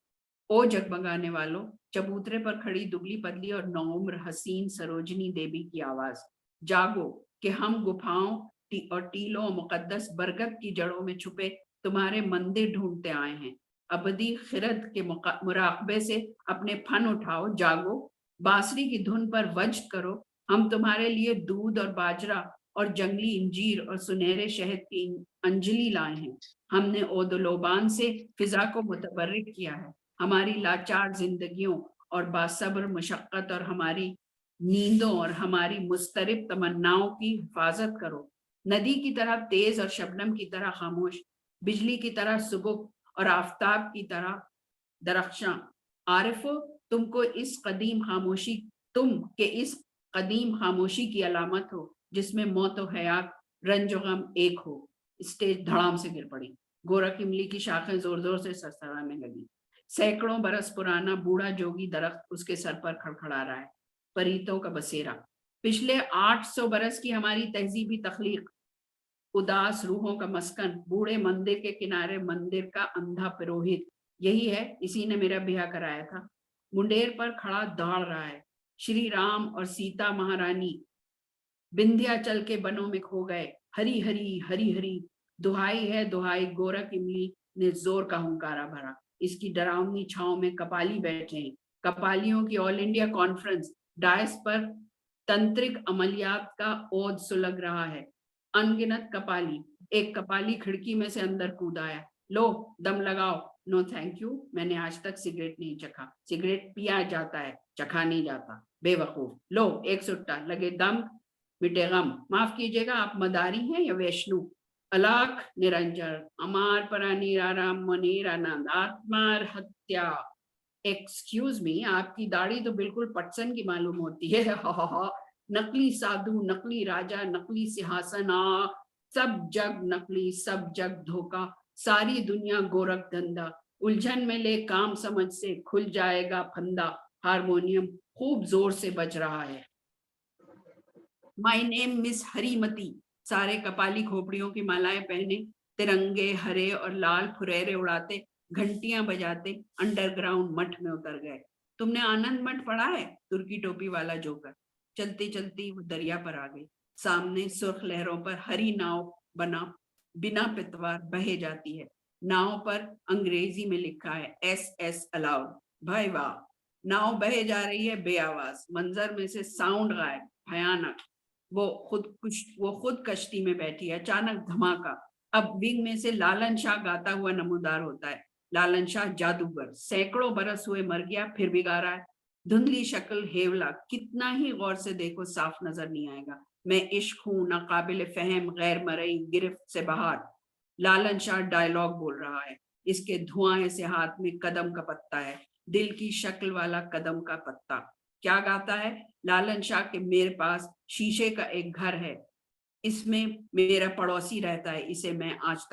ओ जगमगाने वालों। चबूतरे पर खड़ी दुबली पतली और नौम्र हसीन सरोजनी देवी की आवाज। जागो कि हम गुफाओं और टीलों और मुकद्दस बरगद की जड़ों में छुपे तुम्हारे मंदिर ढूंढते आए हैं। अबदी खिरद के मुराकबे से अपने फन उठाओ। जागो, बांसुरी की धुन पर वज्द करो। हम तुम्हारे लिए दूध और बाजरा और जंगली इंजीर और सुनहरे शहद की अंजलि लाए हैं। हमने ओदलोबान से फिजा को मुतबर्रिक किया है। हमारी लाचार जिंदगियों और बासब्र मुशक्कत और हमारी नींदों और हमारी मुस्तरिब तमन्नाओं की हिफाजत करो। नदी की तरह तेज और शबनम की तरह खामोश, बिजली की तरह सुबुक और आफताब की तरह दरख्शां। आरिफो, तुम इस कदीम खामोशी की अलामत हो जिसमें मौत और हयात, रंज और गम एक हो। स्टेज धड़ाम से गिर पड़ी। गोरख इमली की शाखें जोर जोर से सरसराने लगी। सैकड़ों बरस पुराना बूढ़ा जोगी दरख्त उसके सर पर खड़खड़ा रहा है। परीतों का बसेरा। पिछले 800 बरस की हमारी तहजीबी तख्लीक, उदास रूहों का मस्कन, बूढ़े मंदिर के किनारे मंदिर का अंधा पुरोहित, यही है। इसी ने मेरा ब्याह कराया था। मुंडेर पर खड़ा दौड़ रहा है। श्री राम और सीता महारानी विंध्याचल के बनों में खो गए। हरी हरी हरी हरी, दुहाई है दुहाई। गोरख इमली ने जोर का हुंकारा भरा। इसकी डरावनी छांव में कपाली बैठे हैं। कपालियों की ऑल इंडिया कॉन्फ्रेंस। डायस पर तंत्रिक अमलियात का ओद सुलग रहा है। अनगिनत कपाली। एक कपाली खिड़की में से अंदर कूद आया। लो, दम लगाओ। नो थैंक यू, मैंने आज तक सिगरेट नहीं चखा। सिगरेट पिया जाता है, चखा नहीं जाता। बेवकूफ। लो, एक सुट्टा। लगे दम, मिटे गम। माफ कीजिएगा, आप मदारी हैं या वैष्णु? अलाख निरंजन अमार परानी राम मुनीर आनंद आत्मार हत्या। एक्सक्यूज मी, आपकी दाढ़ी तो बिल्कुल पटसन की मालूम होती है। नकली साधु, नकली राजा, नकली सिंहासन, सब जग नकली, सब जग धोखा, सारी दुनिया गोरख धंधा। उलझन में ले काम समझ से, खुल जाएगा फंदा। हारमोनियम खूब जोर से बज रहा है। My name miss Harimati. सारे कपाली खोपड़ियों की मालाएं पहने, तिरंगे हरे और लाल फुरेरे उड़ाते, घंटियां बजाते अंडरग्राउंड मठ में उतर गए। तुमने आनंद मठ पढ़ा है? तुर्की टोपी वाला जोकर। चलती चलती वो दरिया पर आ गई। सामने सुर्ख लहरों पर हरी नाव बना बिना पितवार बहे जाती है। नाव पर अंग्रेजी में लिखा है SS अलाउड। भाई वाह, नाव बहे जा रही है बेआवाज, मंजर में से साउंड गायब, भयानक। वो खुद कश्ती में बैठी है। अचानक धमाका। अब विंग में से लालन शाह गाता हुआ नमूदार होता है। लालन शाह जादूगर, सैकड़ों बरस हुए मर गया, फिर भी गा रहा है। धुंधली शक्ल, हेवला, कितना ही गौर से देखो साफ नजर नहीं आएगा। मैं इश्क हूं, ना काबिल फहम, गैर मरई, गिरफ्त से बाहर। लालन शाह डायलॉग बोल रहा है। इसके धुआं से हाथ में कदम का पत्ता है, दिल की शक्ल वाला कदम का पत्ता। क्या गाता है लालन शाह के? मेरे पास शीशे का एक घर है, इसमें मेरा पड़ोसी रहता है, इसे मैंने आज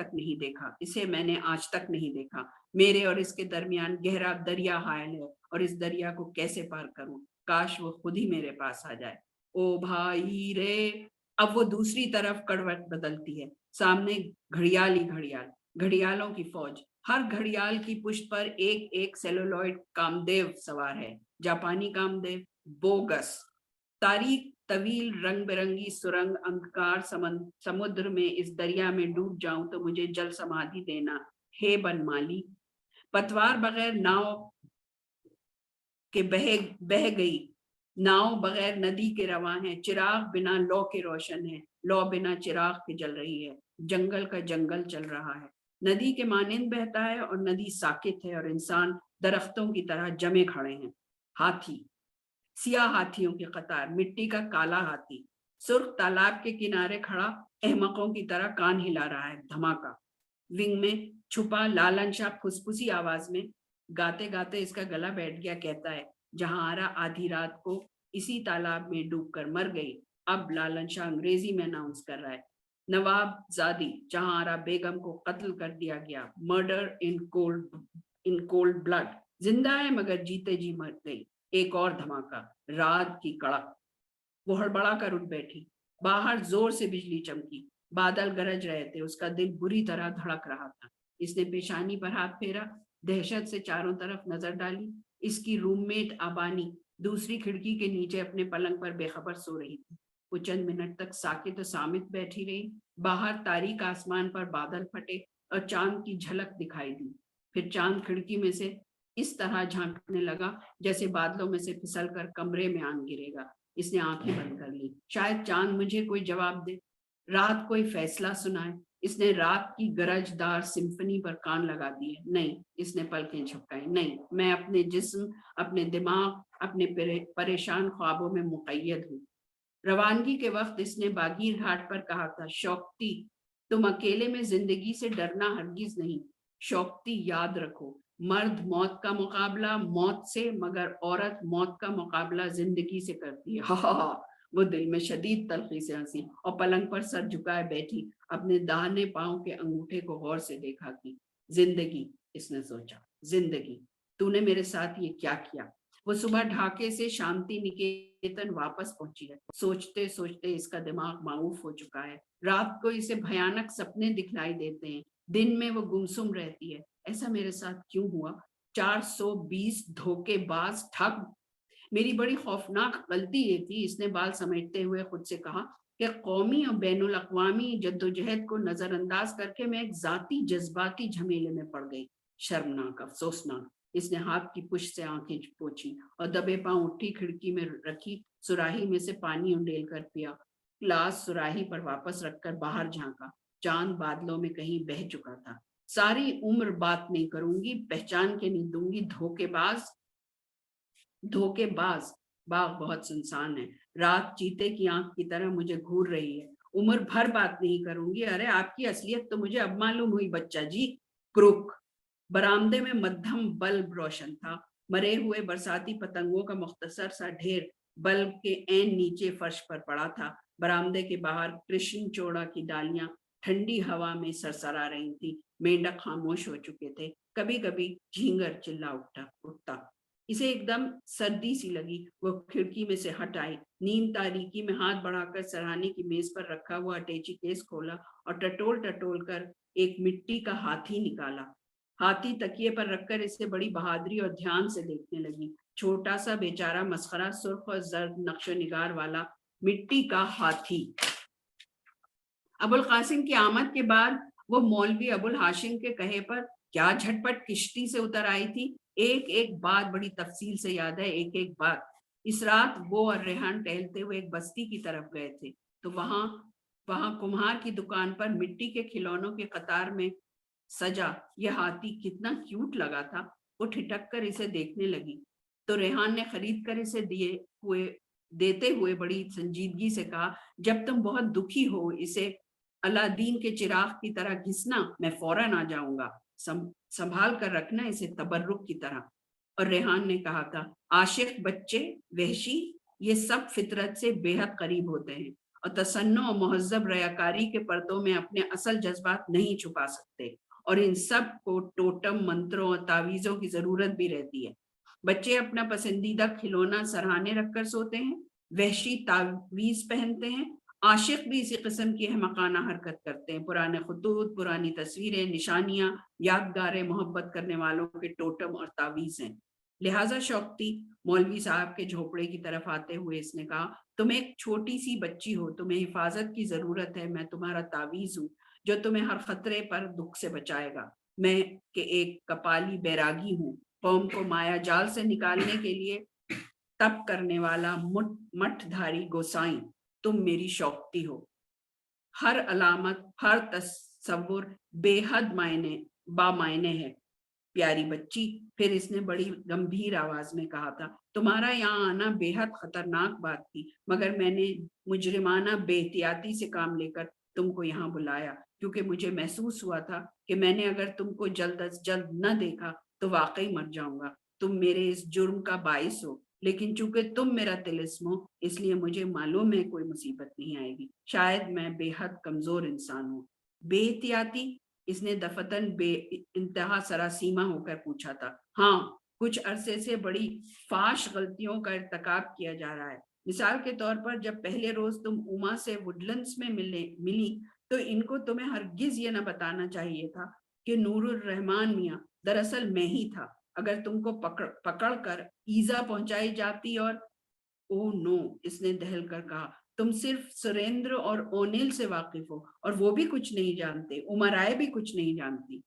तक नहीं देखा। मेरे और इसके दरमियान गहरा दरिया हायल है, और इस दरिया को कैसे पार करूं? काश वो खुद ही मेरे पास आ जाए। ओ भाई रे। अब वो दूसरी तरफ करवट बदलती है। सामने घड़ियाल ही घड़ियाल, घड़ियालों की फौज। हर घड़ियाल की पुष्ट पर एक एक सेलुलॉइड कामदेव सवार है। जापानी कामदेव, बोगस। तारीख तवील, रंग बिरंगी सुरंग, अंधकार समुद्र में इस दरिया में डूब जाऊं तो मुझे जल समाधि देना, हे बनमाली। पतवार बगैर नाव के बह गई। नाव बगैर नदी के रवां है। चिराग बिना लौ के रोशन है, लौ बिना चिराग के जल रही है। जंगल का जंगल चल रहा है, नदी के मानिंद बहता है, और नदी साकित है, और इंसान दरख्तों की तरह जमे खड़े हैं। हाथी, सिया हाथियों की कतार, मिट्टी का काला हाथी सुर्ख तालाब के किनारे खड़ा अहमकों की तरह कान हिला रहा है। धमाका। विंग में छुपा लालन शाह फुसफुसी आवाज में, गाते गाते इसका गला बैठ गया, कहता है जहांआरा आधी रात को इसी तालाब में डूबकर मर गई। अब लालन शाह अंग्रेजी में अनाउंस कर रहा है, नवाब जादी जहांआरा बेगम को कत्ल कर दिया गया, मर्डर इन कोल्ड ब्लड। जिंदा है मगर जीते जी मर गई। एक और धमाका, रात की कड़क। वो हड़बड़ा कर उठ बैठी। बाहर जोर से बिजली चमकी, बादल गरज रहे थे, उसका दिल बुरी तरह धड़क रहा था। इसने पेशानी पर हाथ फेरा, दहशत से चारों तरफ नजर डाली। इसकी रूममेट आबानी दूसरी खिड़की के नीचे अपने पलंग पर बेखबर सो रही थी। वो चंद मिनट तक साकित और सामित बैठी रही। बाहर तारीक आसमान पर बादल फटे और चांद की झलक दिखाई दी। फिर चांद खिड़की में से इस तरह झांकने लगा जैसे बादलों में से फिसलकर कमरे में आन गिरेगा। इसने आंखें बंद कर ली। शायद चांद मुझे कोई जवाब दे, रात कोई फैसला सुनाए। इसने रात की गरजदार सिम्फनी पर कान लगा दिए। नहीं, इसने पलकें झपकाई। नहीं, मैं अपने जिस्म, अपने दिमाग, अपने परेशान ख्वाबों में मुक़य्यद हूँ। रवानगी के वक्त इसने बागीर घाट पर कहा था, शौकती तुम अकेले में जिंदगी से डरना हरगिज नहीं। शौकती याद रखो, मर्द मौत का मुकाबला मौत से, मगर औरत मौत का मुकाबला जिंदगी से करती है। हा। वो दिल में शदीद तलखी से हंसी और पलंग पर सर झुकाए बैठी अपने दाहिने पांव के अंगूठे को गौर से देखा कि जिंदगी, इसने सोचा, जिंदगी तूने मेरे साथ ये क्या किया। वो सुबह ढाके से शांति निकेतन वापस पहुंची है। सोचते सोचते इसका दिमाग माऊफ हो चुका है। रात को इसे भयानक सपने दिखलाई देते हैं, दिन में वो गुमसुम रहती है। ऐसा मेरे साथ क्यों हुआ? 420 धोखेबाज ठग। मेरी बड़ी खौफनाक गलती ये थी, इसने बाल समेटते हुए खुद से कहा, कि कौमी और बैनुल अक़वामी जद्दोजहद को नजरअंदाज करके मैं एक जाती जज्बाती झमेले में पड़ गई। शर्मनाक, अफसोसनाक। इसने हाथ की पुष्ट से आंखें पोंछी और दबे पांव उठी खिड़की में रखी सुराही में से पानी उंडेल कर पिया। ग्लास सुराही पर वापस रखकर बाहर झांका। चांद बादलों में कहीं बह चुका था। सारी उम्र बात नहीं करूंगी, पहचान के नहीं दूंगी। धोखेबाज, बाग बहुत सुनसान है, रात चीते की आंख की तरह मुझे घूर रही है, उम्र भर बात नहीं करूंगी। अरे आपकी असलियत तो मुझे अब मालूम हुई बच्चा जी। क्रुक। बरामदे में मध्यम बल्ब रोशन था, मरे हुए बरसाती पतंगों का मुख्तसर सा ढेर बल्ब के ऐन नीचे फर्श पर पड़ा था। बरामदे के बाहर कृष्णचूड़ा की डालियां ठंडी हवा में सरसरा रही थी। मेंढक खामोश हो चुके थे, कभी कभी झींगर चिल्ला उठता। इसे एकदम सर्दी सी लगी। वो खिड़की में से हट आई, नीम तारीकी में हाथ बढ़ाकर सराहने की मेज पर रखा हुआ अटैची केस खोला और टटोल टटोल कर एक मिट्टी का हाथी निकाला। हाथी तकिए पर रखकर इसे बड़ी बहादुरी और ध्यान से देखने लगी। छोटा सा बेचारा मस्खरा सुर्ख और जर्द नक्शो निगार वाला मिट्टी का हाथी। अबुल कासिम की आमद के बाद वो मौलवी अबुल हाशिम के कहे पर क्या झटपट किश्ती से उतर आई थी। एक एक बात बड़ी तफसील से याद है, एक एक बात। इस रात वो और रेहान टहलते हुए एक बस्ती की तरफ गए थे, तो वहां कुम्हार की दुकान पर मिट्टी के खिलौनों के कतार में सजा यह हाथी कितना क्यूट लगा था। वो ठिठक कर इसे देखने लगी तो रेहान ने खरीद कर इसे देते हुए बड़ी संजीदगी से कहा, जब तुम बहुत दुखी हो इसे अलादीन के चिराग की तरह घिसना, मैं फौरन आ जाऊंगा। संभाल कर रखना इसे तबर्रुक की तरह। और रेहान ने कहा था, आशिक बच्चे, वहशी, ये सब फितरत से बेहद करीब होते हैं और तसन्नो और मुहज्जब रयाकारी के पर्दों में अपने असल जज्बात नहीं छुपा सकते, और इन सब को टोटम मंत्रों और तावीज़ों की जरूरत भी रहती है। बच्चे अपना पसंदीदा खिलौना सरहाने रखकर सोते हैं, वहशी तावीज पहनते हैं, आशिक भी इसी किस्म की अहमकाना हरकत करते हैं। पुराने खुतूत, पुरानी तस्वीरें, निशानियां, यादगारें मोहब्बत करने वालों के टोटम और तावीज हैं। लिहाजा शौकती मौलवी साहब के झोपड़े की तरफ आते हुए इसने कहा, तुम एक छोटी सी बच्ची हो, तुम्हें हिफाजत की जरूरत है। मैं तुम्हारा तावीज हूँ जो तुम्हें हर खतरे पर दुख से बचाएगा। मैं के एक कपाली बैरागी हूँ, कौम को माया जाल से निकालने के लिए तप करने वाला मठधारी गोसाई। तुम मेरी शौकती हो। हर अलामत, हर तस्वुर बेहद बामायने है प्यारी बच्ची। फिर इसने बड़ी गंभीर आवाज में कहा था, तुम्हारा यहाँ आना बेहद खतरनाक बात थी, मगर मैंने मुजरिमाना बेहतियाती से काम लेकर तुमको यहाँ बुलाया, क्योंकि मुझे महसूस हुआ था कि मैंने अगर तुमको जल्द अज जल्द न देखा तो वाकई मर जाऊंगा। तुम मेरे इस जुर्म का बाइस हो, लेकिन चूंकि तुम मेरा तिलिस्म हो, इसलिए मुझे मालूम है कोई मुसीबत नहीं आएगी। शायद मैं बेहद कमजोर इंसान हूँ। बेहतियाती, इसने दफतन बे इंतहा सरासीमा होकर पूछा था। हाँ, कुछ अरसे से बड़ी फाश गलतियों का इर्तकाब किया जा रहा है। मिसाल के तौर पर जब पहले रोज तुम उमा से वुडलैंड्स में मिली तो इनको तुम्हें हरगिज ये न बताना चाहिए था कि नूरुर रहमान मियाँ दरअसल मैं ही था। अगर तुमको पकड़ कर ईजा पहुंचाई जाती और ओह नो, इसने दहल कर कहा, तुम सिर्फ सुरेंद्र और ओनिल से वाकिफ हो और वो भी कुछ नहीं जानते, उमराए भी कुछ नहीं जानती।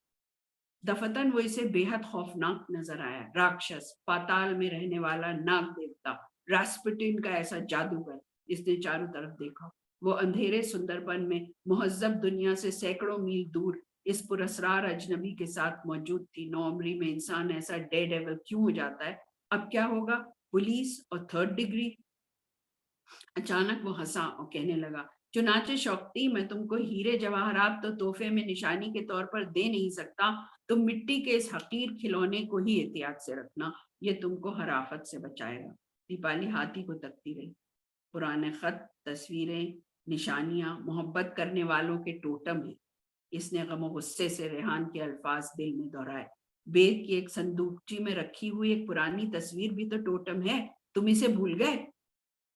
दफतन वो इसे बेहद खौफनाक नजर आया। राक्षस, पाताल में रहने वाला नाग देवता, रास्पुटिन का ऐसा जादूगर। इसने चारों तरफ देखा। वो अंधेरे सुंदरबन में मुहज्जब दुनिया से सैकड़ों मील दूर इस पुरस्रार अजनबी के साथ मौजूद थी। नौअमरी में इंसान ऐसा डेड एवल क्यों हो जाता है? अब क्या होगा? पुलिस और थर्ड डिग्री? अचानक वो हंसा और कहने लगा, चुनाचे शौकती, मैं तुमको हीरे जवाहरात तो तोहफे में निशानी के तौर पर दे नहीं सकता। तुम मिट्टी के इस हकीर खिलौने को ही एहतियात से रखना, ये तुमको हर आफत से बचाएगा। दीपाली हाथी को तकती रही। पुराने खत, तस्वीरें, निशानियां मोहब्बत करने वालों के टोटम है। इसने गमो गुस्से से रेहान के अल्फाज दिल में दोहराए। बेद की एक संदूकची में रखी हुई एक पुरानी तस्वीर भी तो टोटम है, तुम इसे भूल गए?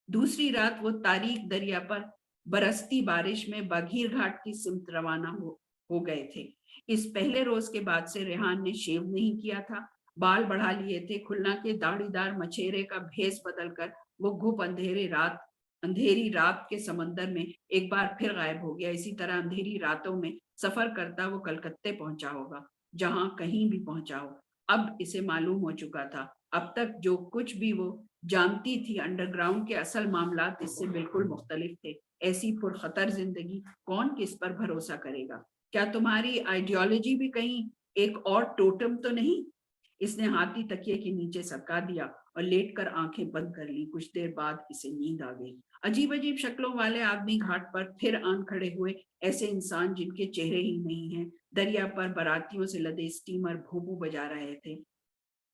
दूसरी रात वो तारीख दरिया पर बरसती बारिश में बघीर घाट की सिमत रवाना हो गए थे। इस पहले रोज के बाद से रेहान ने शेव नहीं किया था, बाल बढ़ा लिए थे। खुलना के दाढ़ीदार मछेरे का भेस बदलकर वो घुप अंधेरी रात के समंदर में एक बार फिर गायब हो गया। इसी तरह अंधेरी रातों में सफर करता वो कलकत्ते पहुंचा होगा, जहां कहीं भी पहुंचा हो। अब इसे मालूम हो चुका था, अब तक जो कुछ भी वो जानती थी अंडरग्राउंड के असल मामलात इससे बिल्कुल मुख्तलिफ थे। ऐसी पुरखतर जिंदगी कौन किस पर भरोसा करेगा? क्या तुम्हारी आइडियोलॉजी भी कहीं एक और टोटम तो नहीं? इसने हाथी तकिए के नीचे सरका दिया और लेटकर आंखें बंद कर ली। कुछ देर बाद इसे नींद आ गई। अजीब अजीब शक्लों वाले आदमी घाट पर फिर आन खड़े हुए, ऐसे इंसान जिनके चेहरे ही नहीं हैं। दरिया पर बारातियों से लदे स्टीमर भूभू बजा रहे थे।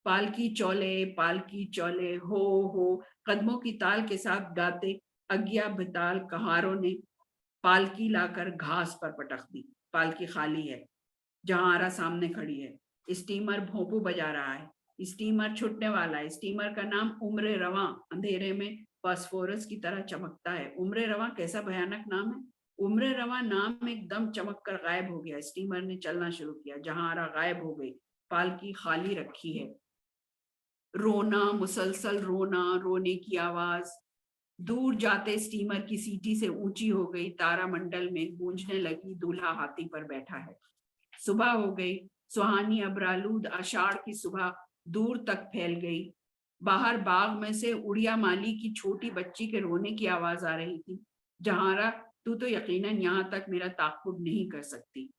पालकी चौले हो कदमों की ताल के साथ गाते अज्ञा बिताल कहारों ने पालकी लाकर घास पर पटक दी। पालकी खाली है। जहांरा सामने खड़ी है। स्टीमर भोंपू बजा रहा है। स्टीमर छूटने वाला है। स्टीमर का नाम उम्र रवां अंधेरे में फास्फोरस की तरह चमकता है। उम्र रवां कैसा भयानक नाम है। उम्र रवां नाम एकदम चमक कर गायब हो गया। स्टीमर ने चलना शुरू किया। जहांरा गायब हो गई। पालकी खाली रखी है। रोना, मुसलसल रोना, रोने की आवाज दूर जाते स्टीमर की सीटी से ऊंची हो गई। तारामंडल में गूंजने लगी, दूल्हा हाथी पर बैठा है। सुबह हो गई। सुहानी अबरालूद आषाढ़ की सुबह दूर तक फैल गई। बाहर बाग में से उड़िया माली की छोटी बच्ची के रोने की आवाज आ रही थी। जहांरा, तू तो यकीनन यहाँ तक मेरा ताक़ुब नहीं कर सकती।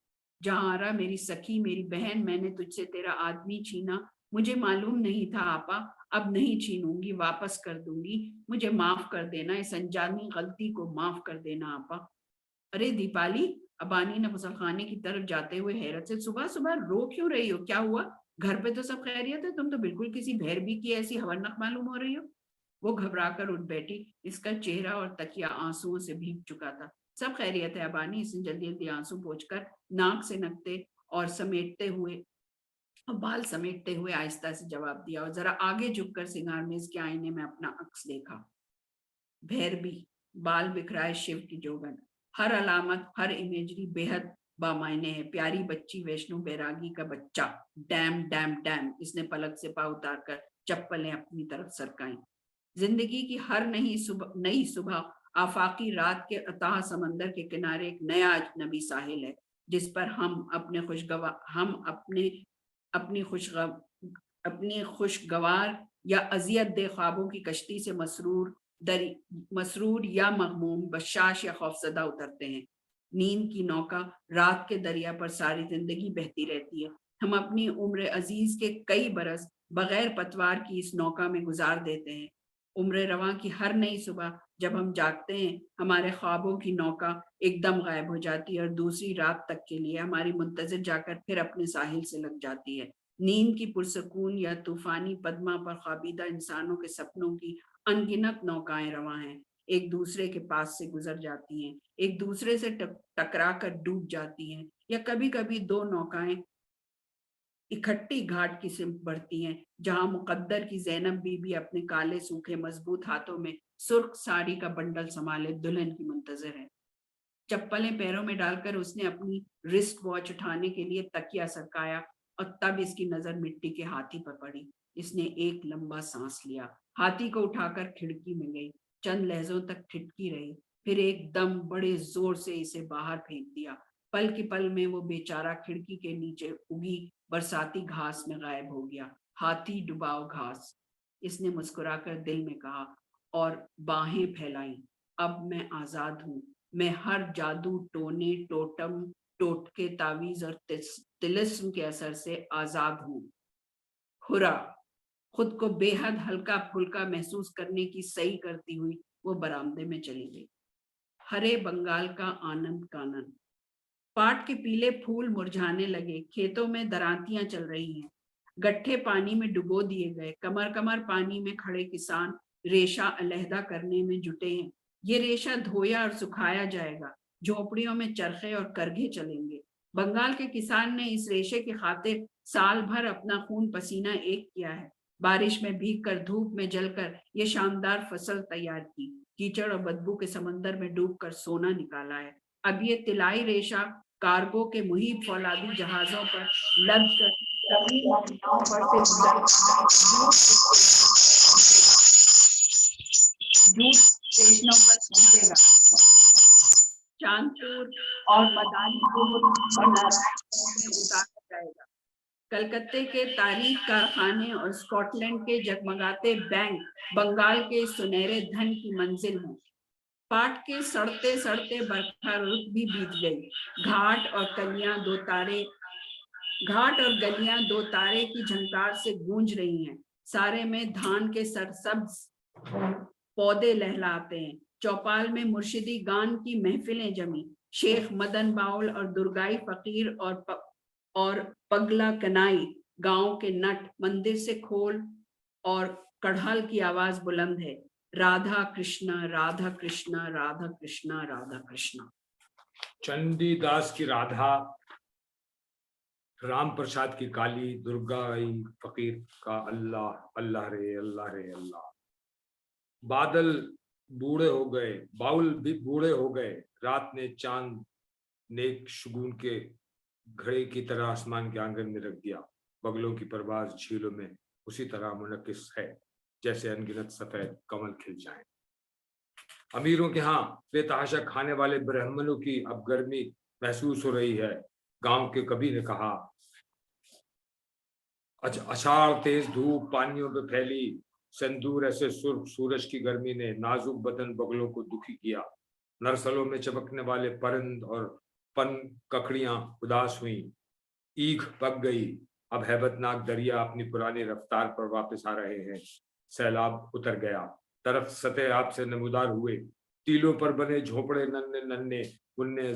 जहांरा, मेरी सखी, मेरी बहन, मैंने तुझसे तेरा आदमी छीना। मुझे मालूम नहीं था आपा। अब नहीं छीनूंगी, वापस कर दूंगी। मुझे माफ कर देना, इस अनजानी गलती को माफ कर देना आपा। अरे दीपाली, अबानी ने गुसलखाने की तरफ जाते हुए हैरत से, सुबह सुबह रो क्यों रही हो? क्या हुआ? घर पे तो सब खैरियत है। तुम तो बिल्कुल किसी भैरवी की ऐसी हवनक मालूम हो रही हो। वो घबराकर उठ बैठी। इसका चेहरा और तकिया आंसुओं से भीग चुका था। सब खैरियत है अबानी। इसने जल्दी जल्दी आंसू पोंछकर नाक से नकते और समेटते हुए बाल समेटते हुए आहिस्ता से जवाब दिया और जरा आगे झुककर सिंगार मेज के आईने में अपना अक्स देखा। भैरवी, बाल बिखराए शिव की जोगन, हर अलामत, हर इमेजरी बेहद बामायने है। प्यारी बच्ची, वैष्णो बैरागी का बच्चा। Dam dam dam. इसने पलक से पा उतारकर चप्पलें अपनी तरफ सरकाई। जिंदगी की हर नई सुबह आफाकी रात के अताह समंदर के किनारे एक नया अजनबी साहिल है, जिस पर हम अपनी खुशगवार या अजियत दे ख्वाबों की कश्ती से मसरूर या मगमूम, बशाश या खौफजदा उतरते हैं। नींद की नौका रात के दरिया पर सारी जिंदगी बहती रहती है। हम अपनी उम्र अजीज के कई बरस बगैर पतवार की इस नौका में गुजार देते हैं। उम्र रवां की हर नई सुबह जब हम जागते हैं, हमारे ख्वाबों की नौका एकदम गायब हो जाती है और दूसरी रात तक के लिए हमारी मुंतजिर जाकर फिर अपने साहिल से लग जाती है। नींद की पुरसकून या तूफानी पद्मा पर ख्वाबीदा इंसानों के सपनों की अनगिनत नौकाएं रवां हैं। एक दूसरे के पास से गुजर जाती हैं, एक दूसरे से टकरा कर डूब जाती हैं, या कभी कभी दो नौकाएं इकट्ठी घाट की सिमत बढ़ती हैं, जहां मुकद्दर की जैनब बीबी अपने काले सूखे मजबूत हाथों में सुर्ख साड़ी का बंडल संभाले दुल्हन की मुंतजर है। चप्पलें पैरों में डालकर उसने अपनी रिस्ट वॉच उठाने के लिए तकिया सरकाया और तब इसकी नजर मिट्टी के हाथी पर पड़ी। इसने एक लंबा सांस लिया, हाथी को उठाकर खिड़की में गई, चंद लहजों तक ठिठकी रही, फिर एकदम बड़े जोर से इसे बाहर फेंक दिया। पल की पल में वो बेचारा खिड़की के नीचे उगी बरसाती घास में गायब हो गया। हाथी डुबाओ घास, इसने मुस्कुराकर दिल में कहा और बाहें फैलाई। अब मैं आजाद हूँ। मैं हर जादू, टोने, टोटम, टोटके, तावीज और तिलिस्म के असर से आजाद हूँ। हुरा। खुद को बेहद हल्का फुल्का महसूस करने की सही करती हुई वो बरामदे में चली गई। हरे बंगाल का आनंद कानन। पाट के पीले फूल मुरझाने लगे। खेतों में दरांतियां चल रही हैं। गट्ठे पानी में डुबो दिए गए। कमर कमर पानी में खड़े किसान रेशा अलहदा करने में जुटे हैं। ये रेशा धोया और सुखाया जाएगा। झोपड़ियों में चरखे और करघे चलेंगे। बंगाल के किसान ने इस रेशे की खातिर साल भर अपना खून पसीना एक किया है। बारिश में भीगकर, धूप में जलकर ये शानदार फसल तैयार की। कीचड़ और बदबू के समंदर में डूबकर सोना निकाला है। अब ये तिलाई रेशा कार्गो के मुहिब फौलादी जहाजों पर लदकर स्टेशनों पर पहुंचेगा। चांदपुर और मदारीपुर और नारायणपुर में उतारा जाएगा। कलकत्ते के तारीख कारखाने और स्कॉटलैंड के जगमगाते बैंक बंगाल के सुनहरे धन की मंजिल हैं। पाट के सड़ते सड़ते बरखा रुत भी बीत गई। घाट और कलियां दो तारे घाट और गलियां दो तारे की झंकार से गूंज रही हैं। सारे में धान के सरसब्ज पौधे लहलाते हैं। चौपाल में मुर्शिदी गान की महफिलें जमी। शेख मदन बाउल और दुर्गाई फकीर और पगला कनाई गांव के नट मंदिर से खोल और कढ़ाल की आवाज बुलंद है, राधा कृष्णा राधा कृष्णा राधा कृष्णा राधा कृष्णा। चंडीदास की राधा, राम प्रसाद की काली, दुर्गाई फकीर का अल्लाह अल्लाह रे अल्लाह रे अल्लाह। बादल बूढ़े हो गए, बाउल भी बूढ़े हो गए। रात ने चांद नेक शगुन के घड़े की तरह आसमान के आंगन में रख दिया। बगलों की परवाज झीलों में उसी तरह मुनक्किस है जैसे अनगिनत सफेद कमल खिल जाएं। अमीरों के यहाँ बेतहाशा खाने वाले ब्राह्मणों की अब गर्मी महसूस हो रही है। गांव के कवि ने कहा, अषाढ़ तेज धूप पानियों पे फैली, सिंदूर ऐसे सुर्ख सूरज की गर्मी ने नाजुक बदन बगलों को दुखी किया। नरसलों में चमकने वाले परिंद और पन ककड़ियां उदास हुई। ईख पक गई। अब हैबतनाक दरिया अपनी पुरानी रफ्तार पर वापस आ रहे हैं। सैलाब उतर गया। तरफ सतह आप से नमूदार हुए। टीलों पर बने झोपड़े नन्हे नन्हे उनने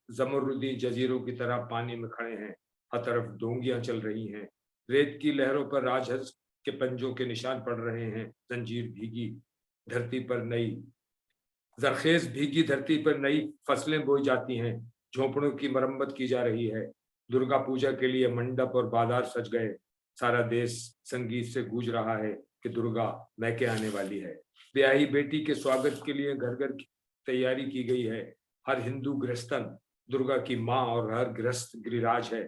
जमरुदी जजीरों की तरह पानी में खड़े हैं। हर तरफ डोंगियां चल रही हैं। रेत की लहरों पर राजहंस के पंजों के निशान पड़ रहे हैं। जंजीर भीगी धरती पर नई जरखेज भीगी धरती पर नई फसलें बोई जाती हैं। झोपड़ों की मरम्मत की जा रही है। दुर्गा पूजा के लिए मंडप और बाजार सज गए। सारा देश संगीत से गूंज रहा है कि दुर्गा मैके आने वाली है। ब्याही बेटी के स्वागत के लिए घर घर तैयारी की गई है। हर हिंदू गृहस्थन दुर्गा की माँ और हर गृहस्थ गिरिराज है।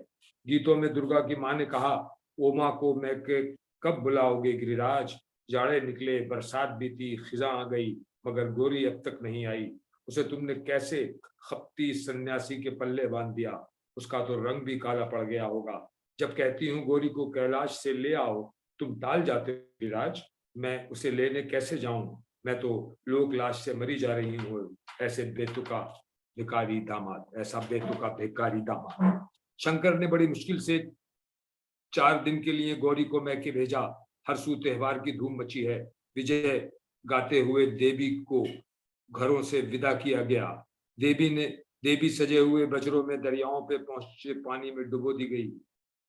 गीतों में दुर्गा की माँ ने कहा, ओ माँ को मैके कब बुलाओगे गिरिराज। जाड़े निकले, बरसात बीती, खिजा आ गई, मगर गोरी अब तक नहीं आई। उसे तुमने कैसे खपती सन्यासी के पल्ले बांध दिया। उसका तो रंग भी काला पड़ गया होगा। जब कहती हूँ गोरी को कैलाश से ले आओ, तुम टाल जाते हो गिरिराज। मैं उसे लेने कैसे जाऊं। मैं तो लोक लाश से मरी जा रही हूँ। ऐसे बेतुका भिखारी दामाद, ऐसा बेतुका भिखारी दामाद। शंकर ने बड़ी मुश्किल से 4 दिन के लिए गौरी को मैके भेजा। हरसू त्योहार की धूम मची है। विजय गाते हुए देवी को घरों से विदा किया गया। देवी सजे हुए बजरों में दरियाओं पे पहुंचे पानी में डुबो दी गई।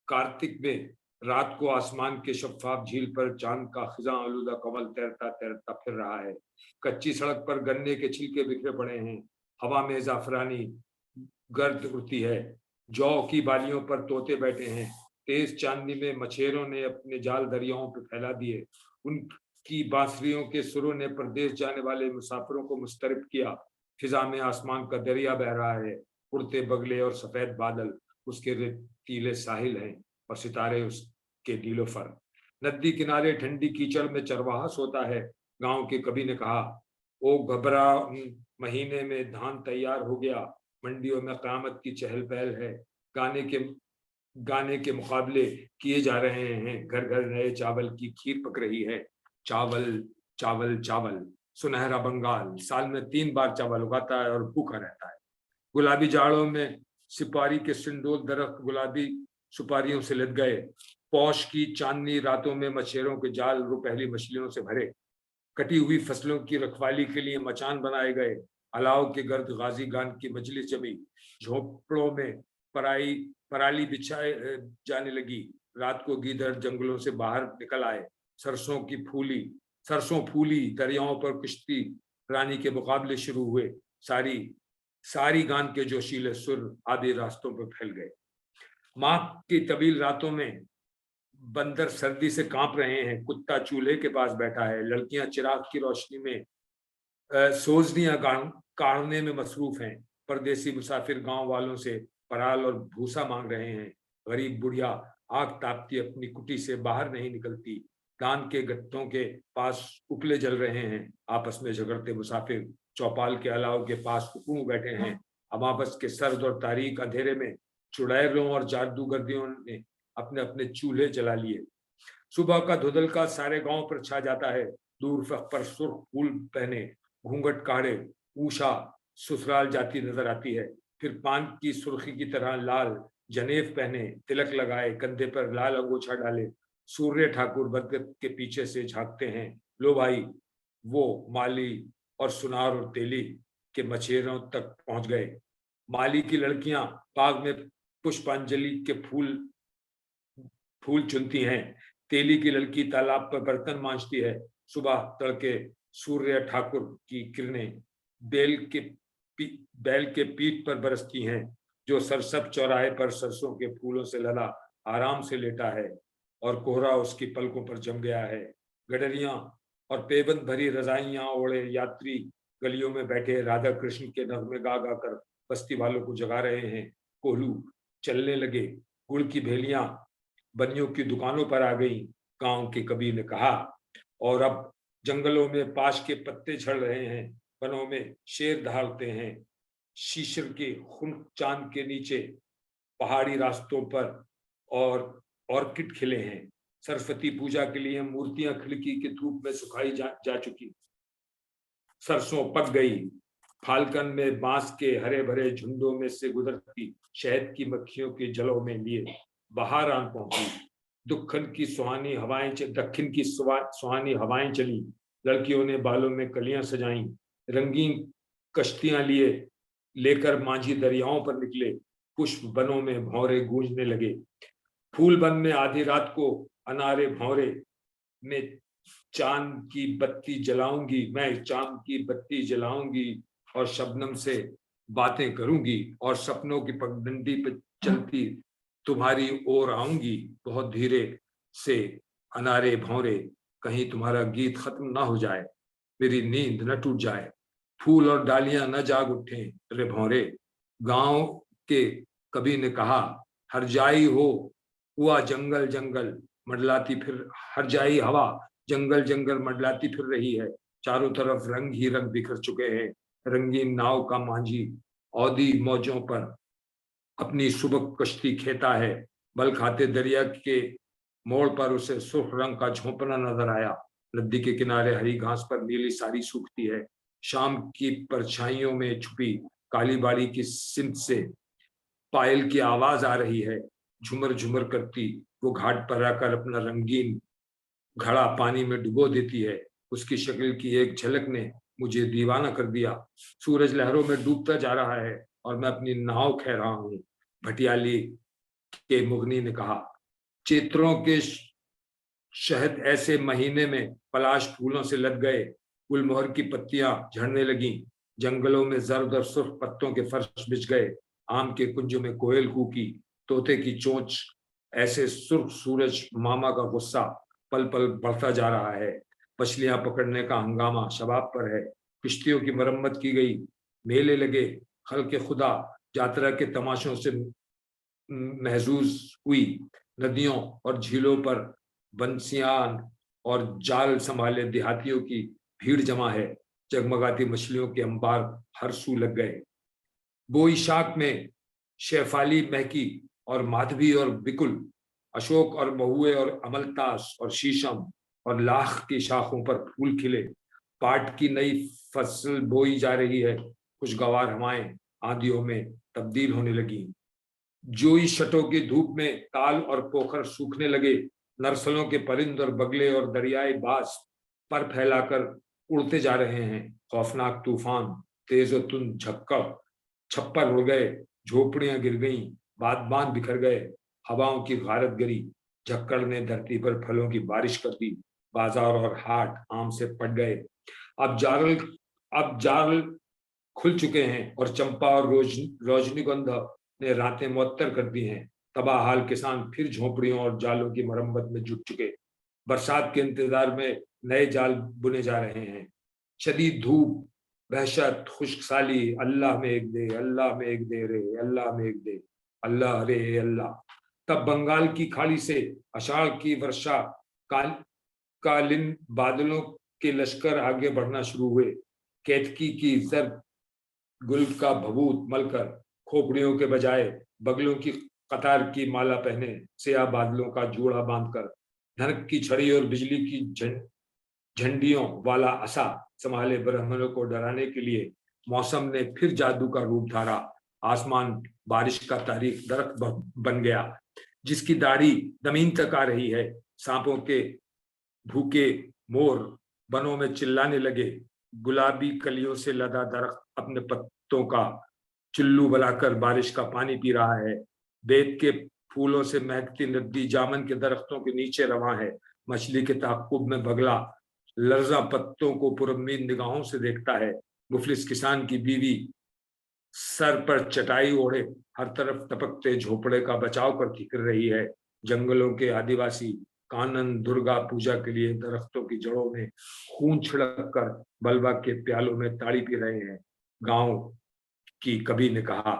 कार्तिक में रात को आसमान के शफाफ झील पर चांद का खिजा आलूदा कमल तैरता तैरता फिर रहा है। कच्ची सड़क पर गन्ने के छिलके बिखरे पड़े हैं। हवा में जाफरानी गर्द उड़ती है। जौ की बालियों पर तोते बैठे हैं। तेज चांदनी में मछेरों ने अपने जाल दरियाओं पर फैला दिए। उनकी बांसुरियों के सुरों ने प्रदेश जाने वाले मुसाफिरों को मुस्तरिब किया। फिजा में आसमान का दरिया बह रहा है। उड़ते बगले और सफेद बादल उसके रेतीले साहिल हैं और सितारे उसके नीलोफर। नदी किनारे ठंडी कीचड़ में चरवाहा सोता है। गांव के कवि ने कहा, ओ घबरा महीने में धान तैयार हो गया। मंडियों में क़यामत की चहल पहल है। गाने के मुकाबले किए जा रहे हैं। घर घर नए चावल की खीर पक रही है। चावल चावल चावल। सुनहरा बंगाल साल में 3 बार चावल उगाता है और भूखा रहता है। गुलाबी जाड़ों में सिपारी के सिंदूर दरख्त गुलाबी सुपारियों से लद गए। पौष की चांदनी रातों में मछेरों के जाल रुपहली मछलियों से भरे। कटी हुई फसलों की रखवाली के लिए मचान बनाए गए। अलाव के गर्द गाजी गान की मजलिस जमी। झोपड़ों में पराली बिछाए जाने लगी। रात को गीदड़ जंगलों से बाहर निकल आए। सरसों फूली दरियाओं पर कुश्ती रानी के मुकाबले शुरू हुए। सारी गान के जोशीले सुर आदि रास्तों पर फैल गए। माँ की तवील रातों में बंदर सर्दी से कांप रहे हैं। कुत्ता चूल्हे के पास बैठा है। लड़कियां चिराग की रोशनी में सोजनियां काढ़ने में मसरूफ हैं। परदेसी मुसाफिर गांव वालों से पराल और भूसा मांग रहे हैं। गरीब बुढ़िया आग तापती अपनी कुटी से बाहर नहीं निकलती। धान के गट्ठों के पास उपले जल रहे हैं। आपस में झगड़ते मुसाफिर चौपाल के अलाव के पास उकड़ू बैठे हैं। अमावस के सर्द और तारीख अंधेरे में चुड़ैलों और जादूगर्दियों ने अपने अपने चूल्हे जला लिए। सुबह का धुंधलका सारे गांव पर छा जाता है। दूर पर सुर्ख फूल पहने घूंघट काढ़े ऊषा ससुराल जाती नजर आती है। फिर पान की सुर्खी की तरह लाल जनेफ पहने, तिलक लगाए, कंधे पर लाल अंगोछा डाले, सूर्य ठाकुर बरगद के पीछे से झांकते हैं। लो भाई, वो माली और सुनार और तेली के मछेरों तक पहुंच गए। माली की लड़कियां बाग में पुष्पांजलि के फूल चुनती हैं। तेली की लड़की तालाब पर बर्तन मांजती है। सुबह तड़के सूर्य ठाकुर की किरणें बैल के पीठ पर बरसती हैं, जो सरसब चौराहे पर सरसों के फूलों से लदा आराम से लेटा है और कोहरा उसकी पलकों पर जम गया है। गडरियां और पेबंद भरी रजाइयां ओढ़े यात्री गलियों में बैठे राधा कृष्ण के नगमे गा गा कर बस्ती वालों को जगा रहे हैं। कोल्हू चलने लगे। गुड़ की भेलियां बनियों की दुकानों पर आ गई। गांव के कबीर ने कहा, और अब जंगलों में पाश के पत्ते झड़ रहे हैं, वनों में शेर दहाड़ते हैं, शीशर के खुन चांद के नीचे पहाड़ी रास्तों पर और ऑर्किड खिले हैं। सरस्वती पूजा के लिए मूर्तियां खिड़की के धूप में सुखाई जा चुकी। सरसों पक गई। फाल्कन में बांस के हरे भरे झुंडों में से गुजरती शहद की मक्खियों के जलों में लिए बहार आन पहुंची। दक्षिण की सुहानी हवाएं चली। लड़कियों ने बालों में कलियां सजाई। रंगीन कश्तियां लेकर मांझी दरियाओं पर निकले। पुष्प बनों में भौरे गूंजने लगे। फूल बन में आधी रात को अनारे भौरे में चांद की बत्ती जलाऊंगी, मैं चांद की बत्ती जलाऊंगी और शबनम से बातें करूंगी और सपनों की पगडंडी पर चलती तुम्हारी ओर आऊंगी। बहुत धीरे से अनारे भौरे, कहीं तुम्हारा गीत खत्म ना हो जाए, मेरी नींद न टूट जाए, फूल और डालियां न जाग उठे रे भौरे। गांव के कवि ने कहा, हरजाई हुआ जंगल जंगल मंडलाती फिर, हरजाई हवा जंगल जंगल मंडलाती फिर रही है। चारों तरफ रंग ही रंग बिखर चुके हैं। रंगीन नाव का मांझी औदी मौजों पर अपनी सुबह कश्ती खेता है। बल खाते दरिया के मोड़ पर उसे सुर्ख रंग का झोंपना नजर आया। नदी के किनारे हरी घास पर नीली साड़ी सूखती है। शाम की परछाइयों में छुपी काली बाड़ी की सिमत से पायल की आवाज आ रही है। झुमर झुमर करती वो घाट पर आकर अपना रंगीन घड़ा पानी में डुबो देती है। उसकी शक्ल की एक झलक ने मुझे दीवाना कर दिया। सूरज लहरों में डूबता जा रहा है और मैं अपनी नाव खे रहा हूँ। भटियाली के मुगनी ने कहा, चित्रों के शहद ऐसे महीने में पलाश फूलों से लग गए। गुलमोहर की पत्तियां झड़ने लगी। जंगलों में जर्द और सुर्ख पत्तों के फर्श बिछ गए। आम के कुंजों में कोयल कूकी। तोते की चोंच ऐसे सुर्ख सूरज मामा का गुस्सा पल पल बढ़ता जा रहा है। मछलियां पकड़ने का हंगामा शबाब पर है। किश्तियों की मरम्मत की गई। मेले लगे। खल के खुदा यात्रा के तमाशों से महजूज हुई। नदियों और झीलों पर बंसियां और जाल संभाले देहातियों की भीड़ जमा है। जगमगाती मछलियों के अंबार हर सू लग गए। बोईशाख में शेफाली महकी और माधवी और बिकुल, अशोक और महुए और अमलतास और शीशम और लाख की शाखों पर फूल खिले। पाट की नई फसल बोई जा रही है। खुशगवार हवाएं आंधियों में तब्दील होने लगी। जोई शटों की धूप में ताल और पोखर सूखने लगे। नरसलों के परिंद और बगले और दरियाई बाज पर फैलाकर उड़ते जा रहे हैं। खौफनाक तूफान, तेज और तुंद छप्पर उड़ गए। झोपड़ियां गिर गईं। बादबान बिखर गए। हवाओं की गारत गिरी। झक्कड़ ने धरती पर फलों की बारिश कर दी। बाजार और हाट आम से पट गए। अब जाल खुल चुके हैं और चंपा और रजनीगंधा ने रातें मुअत्तर कर दी हैं। तबाहाल किसान फिर झोपड़ियों और जालों की मरम्मत में जुट चुके। बरसात के इंतजार में नए जाल बुने जा रहे हैं। शदीद धूप, वहशत, खुश्कसाली, अल्लाह में एक दे, अल्लाह में एक दे रे, अल्लाह में एक दे, अल्लाह रे अल्लाह। तब बंगाल की खाड़ी से आषाढ़ की वर्षा कालीन बादलों के लश्कर आगे बढ़ना शुरू हुए। केतकी की जर्द गुल का भभूत मलकर, खोपड़ियों के बजाय बगलों की कतार की माला पहने, सिया बादलों का जोड़ा बांधकर, धनक की छड़ी और बिजली की झंडियों वाला असा संभाले ब्राह्मणों को डराने के लिए मौसम ने फिर जादू का रूप धारा। आसमान बारिश का तारीख दरख्त बन गया, जिसकी दाढ़ी जमीन तक आ रही है। सांपों के भूखे मोर बनों में चिल्लाने लगे। गुलाबी कलियों से लदा दरख्त अपने पत्तों का चुल्लू बनाकर बारिश का पानी पी रहा है। बेत के फूलों से महकती नदी जामन के दरख्तों के नीचे रवां है। मछली के ताकुब में बगला लर्जा पत्तों को पुरउम्मीद निगाहों से देखता है। मुफलिस किसान की बीवी सर पर चटाई ओढ़े हर तरफ टपकते झोपड़े का बचाव करती फिर रही है। जंगलों के आदिवासी कानन दुर्गा पूजा के लिए दरख्तों की जड़ों में खून छिड़क कर बलवा के प्यालों में ताड़ी पी रहे हैं। गांव की कवि ने कहा,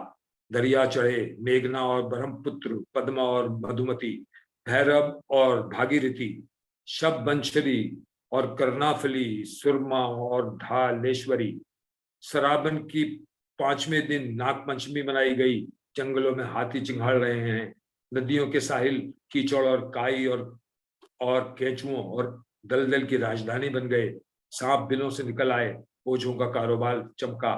दरिया चढ़े मेघना और ब्रह्मपुत्र, पद्मा और मधुमती, भैरव और भागीरथी, शब बंशरी और कर्णाफली, सुरमा और ढालेश्वरी। सराबन की 5वें दिन नाग पंचमी मनाई गई। जंगलों में हाथी चिंघाड़ रहे हैं। नदियों के साहिल कीचड़ और काई और केंचुओं और दलदल की राजधानी बन गए। सांप बिलों से निकल आए। बोझों का कारोबार चमका।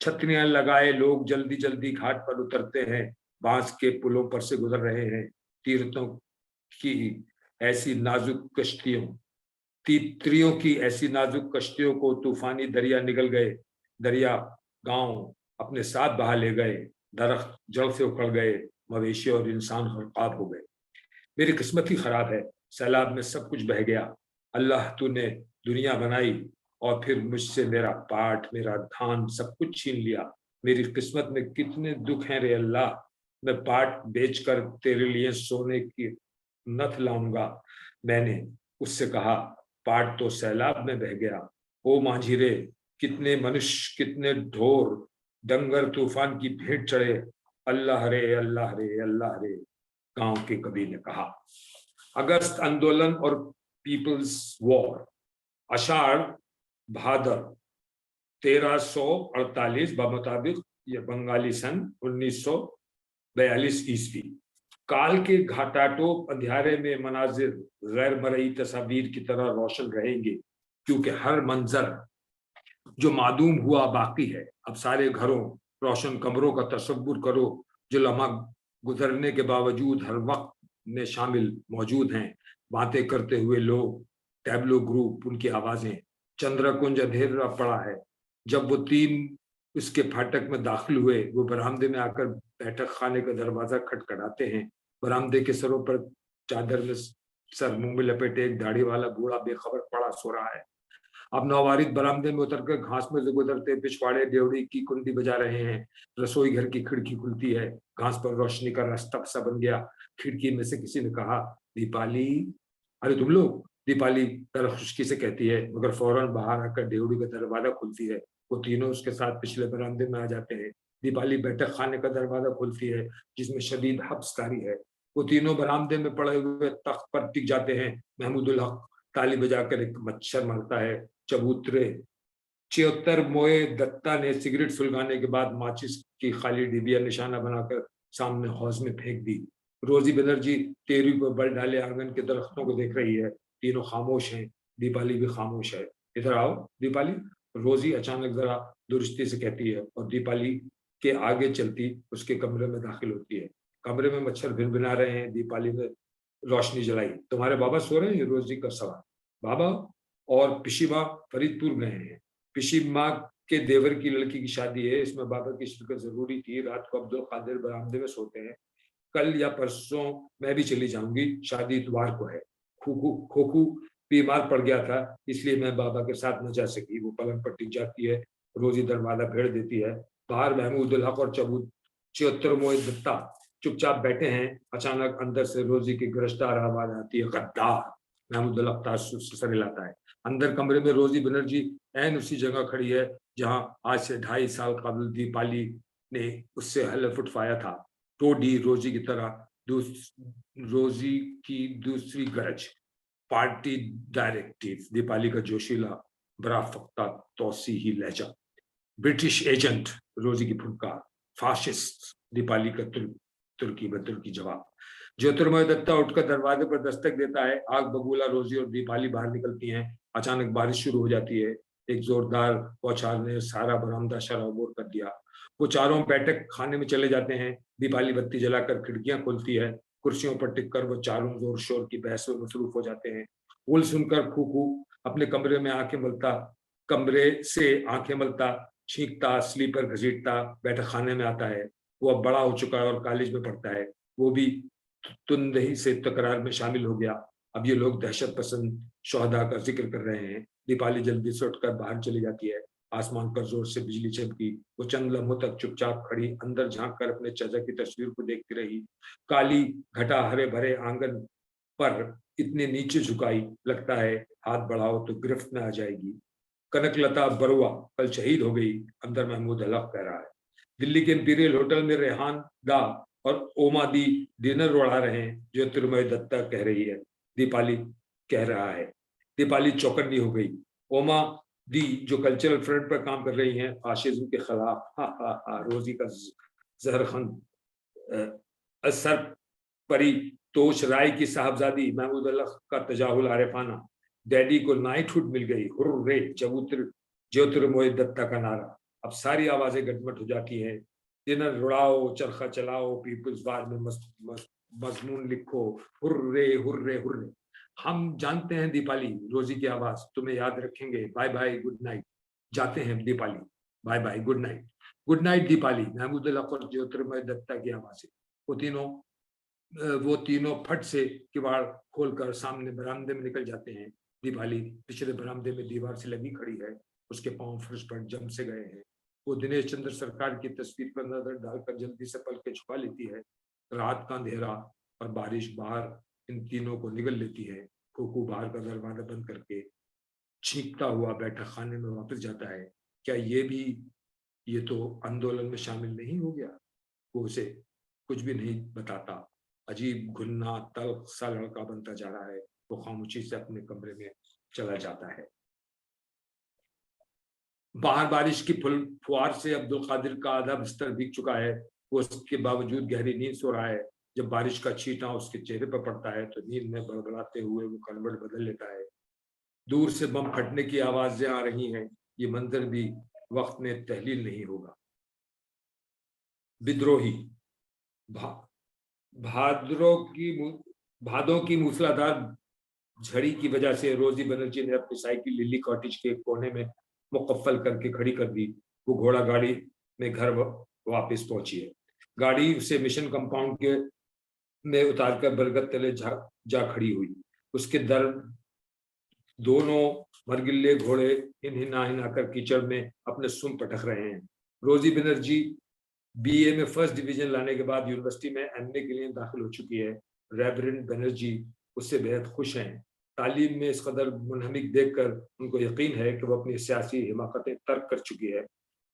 छतरियां लगाए लोग जल्दी जल्दी घाट पर उतरते हैं। बांस के पुलों पर से गुजर रहे हैं। तीर्थों की ऐसी नाजुक कश्तियों तीतरियों की ऐसी नाजुक कश्तियों को तूफानी दरिया निगल गए। दरिया गांव अपने साथ बहा ले गए। दरख्त जड़ से उखड़ गए। मवेशी और इंसान हरकाब हो गए। मेरी किस्मत ही खराब है। सैलाब में सब कुछ बह गया। अल्लाह तूने दुनिया बनाई और फिर मुझसे मेरा पाठ, मेरा धान सब कुछ छीन लिया। मेरी किस्मत में कितने दुख हैं रे अल्लाह। मैं पाठ बेचकर तेरे लिए सोने की नथ लाऊंगा। मैंने उससे कहा, पाठ तो सैलाब में बह गया। ओ मांझी रे, कितने मनुष्य, कितने ढोर डंगर तूफान की भेंट चढ़े। अल्लाह रे अल्लाह रे अल्लाह रे। गांव के कवि ने कहा। अगस्त आंदोलन और पीपल्स वॉर। आषाढ़ भादर 1348 बमुताबिक ये बंगाली सन 1942 ईस्वी। काल के घाटाटोप अंधियारे में मनाजिर गैर मरई तस्वीर की तरह रोशन रहेंगे, क्योंकि हर मंजर जो मादूम हुआ बाकी है। अब सारे घरों, रोशन कमरों का तसव्वुर करो जो लम्हा गुजरने के बावजूद हर वक्त में शामिल मौजूद हैं। बातें करते हुए लोग, टैब्लो ग्रुप, उनकी आवाजें। चंद्रकुंज अंधेरा पड़ा है। जब वो 3 उसके फाटक में दाखिल हुए, वो बरामदे में आकर बैठक खाने का दरवाजा खटखटाते हैं। बरामदे के सरों पर चादर में सर मुंह में लपेटे एक दाढ़ी वाला बूढ़ा बेखबर पड़ा सो रहा है। अब नौवारिद बरामदे में उतरकर घास में से गुजरते पिछवाड़े ड्योढ़ी की कुंडी बजा रहे हैं। रसोई घर की खिड़की खुलती है। घास पर रोशनी का रास्ता सा बन गया। खिड़की में से किसी ने कहा, दीपाली। अरे तुम लोग। दीपाली तरह खुशकी से कहती है, मगर फौरन बाहर आकर ड्योढ़ी का दरवाजा खुलती है। वो तीनों उसके साथ पिछले बरामदे में आ जाते हैं। दीपाली बैठक खाने का दरवाजा खोलती है, जिसमें शदीद हब्सकारी है। वो तीनों बरामदे में पड़े हुए तख्त पर टिक जाते हैं। महमूदुल हक ताली बजाकर एक मच्छर मारता है। चबूतरे 76 मोए दत्ता ने सिगरेट सुलगाने के बाद माचिस की खाली डिबिया निशाना बनाकर सामने हौज में फेंक दी। रोजी बनर्जी तेरी पर बल डाले आंगन के दरख्तों को देख रही है। तीनों खामोश हैं। दीपाली भी खामोश है। इधर आओ दीपाली, रोजी अचानक जरा दुरुस्ती से कहती है और दीपाली के आगे चलती उसके कमरे में दाखिल होती है। कमरे में मच्छर भिनभिना रहे हैं। दीपाली ने रोशनी जलाई। तुम्हारे बाबा सो रहे हैं? रोजी का सवाल। बाबा और पिशीमा फरीदपुर गए हैं। पिशीमा के देवर की लड़की की शादी है, इसमें बाबा की शिरकत जरूरी थी। रात को अब्दुल कादिर बरामदे में सोते हैं। कल या परसों मैं भी चली जाऊंगी। शादी इतवार को है। खोखू बीमार पड़ गया था, इसलिए मैं बाबा के साथ न जा सकी। वो पलंग पर टिक जाती है। रोजी दरवाजा भेड़ देती है। बाहर महमूदुल हक और 74 मोए दत्ता चुपचाप बैठे हैं। अचानक अंदर से रोजी की गिरफ्तार आवाज आती है, गद्दार। महमूदुल हक ताज्जुब से सर हिलाता है। अंदर कमरे में रोजी बनर्जी ऐन उसी जगह खड़ी है जहां आज से 2.5 साल कबल दीपाली ने उससे हलफ उठवाया था। टोडी रोजी की तरह रोजी की दूसरी गरज, पार्टी डायरेक्टिव। दीपाली का जोशीला बराफक्ता तौसी ही लहजा। ब्रिटिश एजेंट, रोजी की फुनकार। फाशिस्ट, दीपाली का तुर्की बतुर्की जवाब। ज्योतिर्मय दत्ता उठकर दरवाजे पर दस्तक देता है। आग बबूला रोजी और दीपाली बाहर निकलती हैं। अचानक बारिश शुरू हो जाती है। एक जोरदार बौछार ने सारा बरामदा शराबोर कर दिया। वो चारों बैठक खाने में चले जाते हैं। दीपाली बत्ती जलाकर खिड़कियां खोलती है। कुर्सियों पर टिककर वो चारों जोर शोर की बहस में मसरूफ हो जाते हैं। बोल सुनकर खूकू अपने कमरे से आंखें मलता, छींकता, स्लीपर घसीटता बैठक खाने में आता है। वो अब बड़ा हो चुका है और कॉलेज में पढ़ता है। वो भी तुंदही से तकरार में शामिल हो गया। अब ये लोग दहशत पसंद शोहदा का जिक्र कर रहे हैं। दीपाली जल्दी से उठकर बाहर चली जाती है। आसमान पर जोर से बिजली चमकी। वो चंद लम्हों तक चुपचाप खड़ी अंदर झांक कर अपने चचा की तस्वीर को देखती रही। काली घटा हरे भरे आंगन पर इतने नीचे झुकाई, लगता है हाथ बढ़ाओ तो गिरफ्त में आ जाएगी। कनकलता बरुआ कल शहीद हो गई, अंदर महमूद हलफ कह रहा है। दिल्ली के इंपीरियल होटल में रेहान दा और ओमा दी डिनर उड़ा रहे हैं, जो त्रिमय दत्ता कह रही है। दीपाली कह रहा है। दीपाली चौकन्नी हो गई। ओमा दी जो कल्चरल फ्रंट पर काम कर रही हैं फाशिज्म के खिलाफ, रोजी का जहरखंड असर परी तोश राय की साहबजादी महमूद अल्लाह का तजाहुल आरिफाना, डैडी को नाइटहुड मिल गई, हुर्रे ज्योतिर्मय दत्ता का नारा। अब सारी आवाजें गटमट हो जाती हैं। डिनर रुड़ाओ, चरखा चलाओ, पीपल्स बार में मजमून लिखो, हुर्रे हुर्रे हुर्रे। हम जानते हैं दीपाली, रोजी की आवाज, तुम्हें याद रखेंगे। Bye bye good night. जाते हैं Deepali, bye bye good night. Good night Deepali, Mahmudullah और ज्योतिर्मय दत्ता की आवाजें। वो तीनों फट से किवाड़ खोलकर सामने बरामदे में निकल जाते हैं। दीपाली पिछले बरामदे में दीवार से लगी खड़ी है। उसके पांव फर्श पर जम से गए हैं। वो दिनेश चंद्र सरकार की तस्वीर पर नजर डालकर जल्दी से पलकें छुपा लेती है। रात का अंधेरा और बारिश बाहर इन तीनों को निगल लेती है। खूकू बाहर का दरवाजा बंद करके छींकता हुआ बैठक खाने में वापस जाता है। क्या ये तो आंदोलन में शामिल नहीं हो गया? वो उसे कुछ भी नहीं बताता। अजीब घुन्ना तल्ख सा लड़का बनता जा रहा है। वो खामोशी से अपने कमरे में चला जाता है। बाहर बारिश की फुहार से अब्दुल कादिर का आधा बिस्तर भीग चुका है। वो उसके बावजूद गहरी नींद सो रहा है। जब बारिश का छींटा उसके चेहरे पर पड़ता है तो नींद में बड़बड़ाते हुए वो करवट बदल लेता है। दूर से बम फटने की आवाजें आ रही हैं। ये मंजर भी वक्त में तहलील नहीं होगा। विद्रोही भादों की मूसलाधार झड़ी की वजह से रोजी बनर्जी ने अपनी साइकिल लिली कॉटेज के कोने में मुकफ्फल करके खड़ी कर दी। वो घोड़ा गाड़ी में घर वापस पहुंची है। गाड़ी उसे मिशन कंपाउंड के में उतारकर बरगद तले जा खड़ी हुई। उसके दर दोनों मरगिल्ले घोड़े हिना कर कीचड़ में अपने सुम पटक रहे हैं। रोजी बनर्जी बीए में फर्स्ट डिवीजन लाने के बाद यूनिवर्सिटी में एमए के लिए दाखिल हो चुकी है। रेवरेंड बनर्जी उससे बेहद खुश हैं। तालीम में इस कदर मुनहमिक देखकर उनको यकीन है कि वो अपनी सियासी हिमाकतें तर्क कर चुकी है।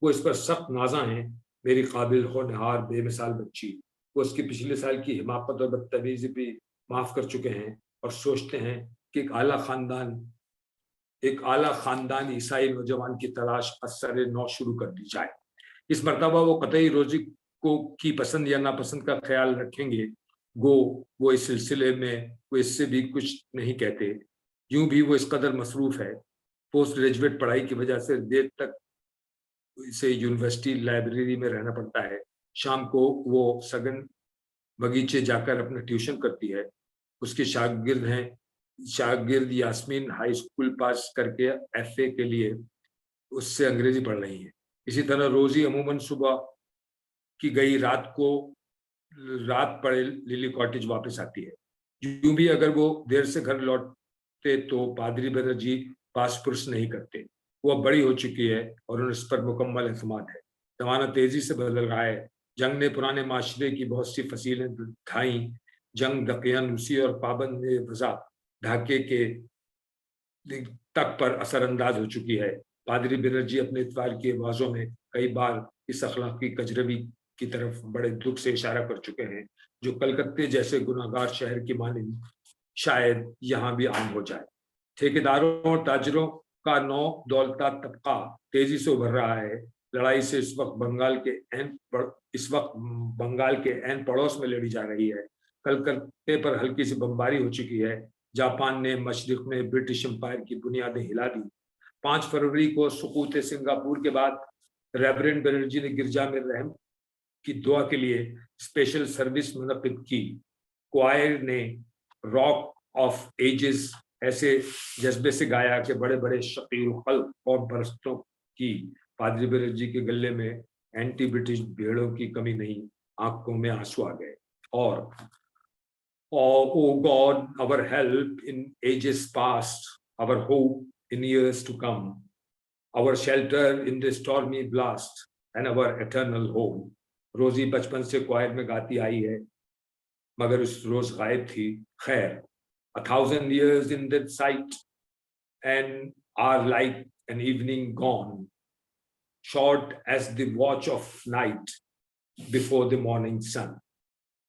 वो इस पर सख्त नाजा हैं। मेरी काबिल होनहार बेमिसाल बच्ची। वो उसकी पिछले साल की हिमाकत और बदतमीजी भी माफ कर चुके हैं और सोचते हैं कि एक आला खानदान ईसाई नौजवान की तलाश असर नौ शुरू कर दी जाए। इस मर्तबा वो कतई रोजी की पसंद या नापसंद का ख्याल रखेंगे। वो इस सिलसिले में वो इससे भी कुछ नहीं कहते। यूं भी वो इस कदर मसरूफ है। पोस्ट ग्रेजुएट पढ़ाई की वजह से देर तक इसे यूनिवर्सिटी लाइब्रेरी में रहना पड़ता है। शाम को वो सघन बगीचे जाकर अपना ट्यूशन करती है। उसके शागिर्द यास्मीन हाई स्कूल पास करके एफए के लिए उससे अंग्रेजी पढ़ रही है। इसी तरह रोजी अमूमन सुबह की गई रात पड़े लिली कॉटेज वापस आती है। यूं भी अगर वो देर से घर लौटते तो पादरी बनर्जी पास पुरुष नहीं करते। वो अब बड़ी हो चुकी है और उन पर मुकम्मल एतमाद है। जमाना तेजी से बदल रहा है। जंग ने पुराने माशरे की बहुत सी फसीलें ढाई। जंग दकियानूसी और पाबंद वज़ा ढाके के तक पर असरअंदाज हो चुकी है। पादरी बनर्जी अपने इतवार की आवाजों में कई बार इस अखलाकी कजरवी की तरफ बड़े दुख से इशारा कर चुके हैं, जो कलकत्ते जैसे गुनाहगार शहर की मानिंद शायद यहाँ भी आम हो जाए। ठेकेदारों और ताजरों का नौ दौलता तबका तेजी से उभर रहा है। लड़ाई से इस वक्त बंगाल के ऐन पड़ोस में लड़ी जा रही है। कलकत्ते पर हल्की सी बमबारी हो चुकी है। जापान ने मशरिक में ब्रिटिश एम्पायर की बुनियादें हिला दी। 5 फरवरी को सुकूत सिंगापुर के बाद रेवरेंड बनर्जी ने गिरजा में रहम की दुआ के लिए स्पेशल सर्विस मुनक्किद की। क्वायर ने रॉक ऑफ एजेस ऐसे जज्बे से गाया कि बड़े बड़े शकील खल्क और बरसतों की पादरी बनर्जी के गले में एंटी ब्रिटिश भेड़ों की कमी नहीं, आंखों में आंसू आ गए। और O God, our help in ages past, our hope in years to come, our shelter in the stormy blast and our eternal home. Rosie बचपन से क्वायर में गाती आई है, मगर उस रोज गायब थी। खैर, 1,000 years in that sight and are like an evening gone, short as the watch of night before the morning sun.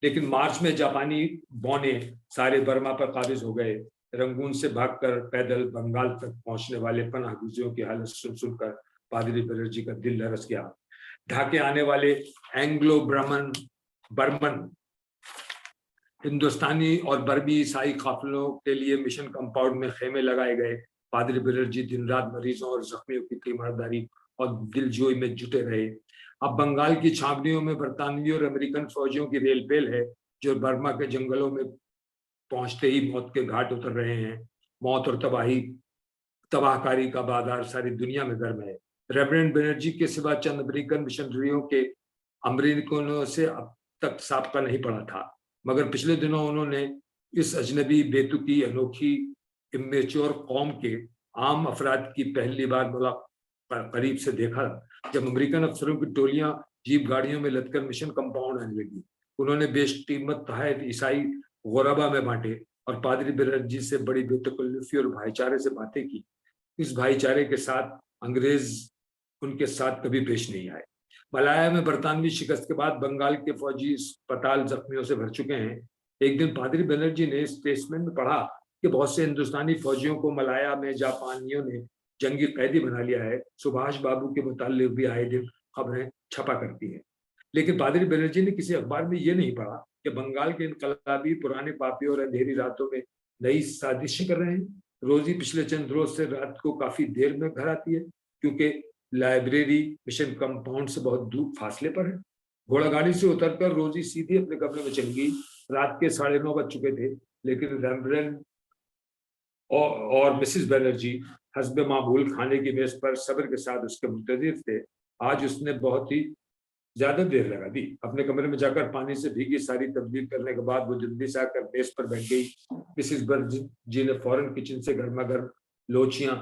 लेकिन मार्च में जापानी बौने सारे बर्मा पर काबिज हो गए। रंगून से भागकर पैदल बंगाल तक पहुंचने वाले पनाहगुजियों की हालत सुनकर पादरी बनर्जी का दिल लरस गया। ढाके आने वाले एंग्लो बर्मन हिंदुस्तानी और बर्मी ईसाई काफिलों के लिए मिशन कंपाउंड में खेमे लगाए गए। पादरी बनर्जी दिन रात मरीजों और जख्मियों की तीमारदारी और दिलजोई में जुटे रहे। अब बंगाल की छावनियों में बरतानवी और अमेरिकन फौजियों की रेलपेल है, जो बर्मा के जंगलों में पहुंचते ही मौत के घाट उतर रहे हैं। मौत और तबाहकारी का बाजार सारी दुनिया में गर्म है। रेवरेंड बनर्जी के सिवा चंद अमेरिकन मिशनरियों के अमेरिकनों से अब तक साबका नहीं पड़ा था, मगर पिछले दिनों उन्होंने इस अजनबी बेतुकी अनोखी इमेच्योर कौम के आम अफराद की पहली बार मुलाकात करीब से देखा, जब अमेरिकन अफसरों की टोलियां जीप गाड़ियों में लदकर मिशन कंपाउंड आने लगी। उन्होंने बेशकीमत तहत ईसाई गुरबा में बांटे और पादरी बनर्जी से बड़ी बेतकल्लुफी और भाईचारे से बातें की। इस भाईचारे के साथ अंग्रेज उनके साथ कभी पेश नहीं आए। मलाया में बरतानवी शिकस्त के बाद बंगाल के फौजी अस्पताल जख्मियों से भर चुके हैं। एक दिन पादरी बनर्जी ने स्टेटसमैन में पढ़ा कि बहुत से हिंदुस्तानी फौजियों को मलाया में जापानियों ने जंगी कैदी बना लिया है। सुभाष बाबू के मुताल्लिक भी आए दिन खबरें छपा करती हैं, लेकिन पादरी बनर्जी ने किसी अखबार में ये नहीं पढ़ा कि बंगाल के इनकलाबी पुराने पापियों और अंधेरी रातों में नई साजिशें कर रहे हैं। रोजी पिछले चंद रोज से रात को काफी देर में घर आती है, क्योंकि लाइब्रेरी मिशन कंपाउंड से बहुत दूर फासले पर है। घोड़ागाड़ी से उतरकर रोजी सीधे अपने कमरे में चली गई। रात के 9:30 बज चुके थे, लेकिन रेवरेंड और मिसेस बनर्जी हस्बे मामूल खाने की मेज पर सब्र के साथ उसके मुंतजिर थे। आज उसने बहुत ही ज्यादा देर लगा दी। अपने कमरे में जाकर पानी से भीगी सारी तब्दील करने के बाद वो जल्दी से आकर मेज पर बैठ गई। मिसेस बनर्जी ने फौरन किचन से गर्मा गर्म लोचियां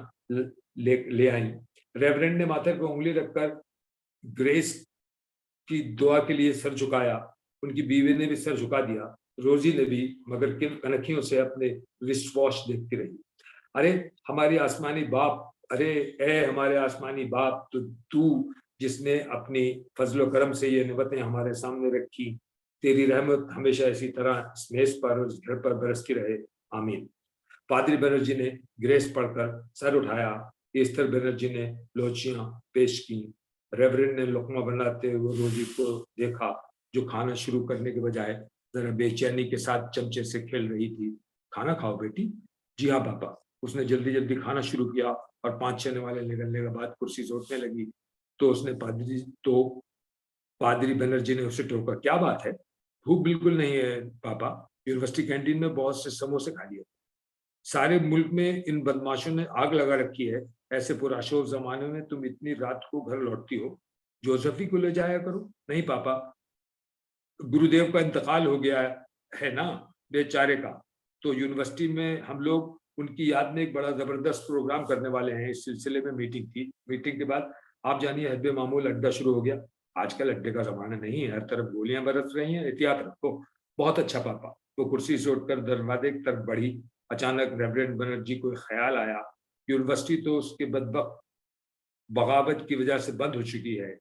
ले आई। रेवरेंड ने माथे पर उंगली रखकर ग्रेस की दुआ के लिए सर झुकाया। उनकी बीवी ने भी सर झुका दिया, रोजी ने भी, मगर कनखियों से अपने रिस्ट वॉच देखती रही। अरे हमारी आसमानी बाप, अरे ए हमारे आसमानी बाप, तो तू जिसने अपनी फजलो करम से ये निमतें हमारे सामने रखी, तेरी रहमत हमेशा इसी तरह इस मेज पर और इस घर पर बरसती रहे, आमीन। पादरी बनर्जी ने ग्रेस पढ़कर सर उठाया। एस्टर बनर्जी ने लोचियां पेश की। रेवरेंड ने लुकमा बनाते हुए रोजी को देखा, जो खाना शुरू करने के बजाय जरा बेचैनी के साथ चमचे से खेल रही थी। खाना खाओ बेटी। जी हाँ पापा। उसने जल्दी जल्दी खाना शुरू किया और 5-6 वाले निकलने के बाद कुर्सी सोचने लगी तो पादरी बनर्जी ने उसे टोका, क्या बात है, भूख बिल्कुल नहीं है पापा, यूनिवर्सिटी कैंटीन में बहुत से समोसे खा लिए। सारे मुल्क में इन बदमाशों ने आग लगा रखी है। ऐसे पुराशोर जमाने में तुम इतनी रात को घर लौटती हो, जोसेफी को ले जाया करो। नहीं पापा, गुरुदेव का इंतकाल हो गया है ना बेचारे का, तो यूनिवर्सिटी में हम लोग उनकी याद में एक बड़ा जबरदस्त प्रोग्राम करने वाले हैं। इस सिलसिले में मीटिंग थी। मीटिंग के बाद आप जानिए हस्बे मामूल अड्डा शुरू हो गया। आजकल अड्डे का जमाना नहीं है, हर तरफ गोलियां बरस रही हैं, एहतियात रखो। बहुत अच्छा पापा। वो कुर्सी से उठकर दरवाजे की तरफ बढ़ी। अचानक रेवरेंड बनर्जी को ख्याल आया, यूनिवर्सिटी तो उसके बदबख्त बगावत की वजह से बंद हो चुकी है,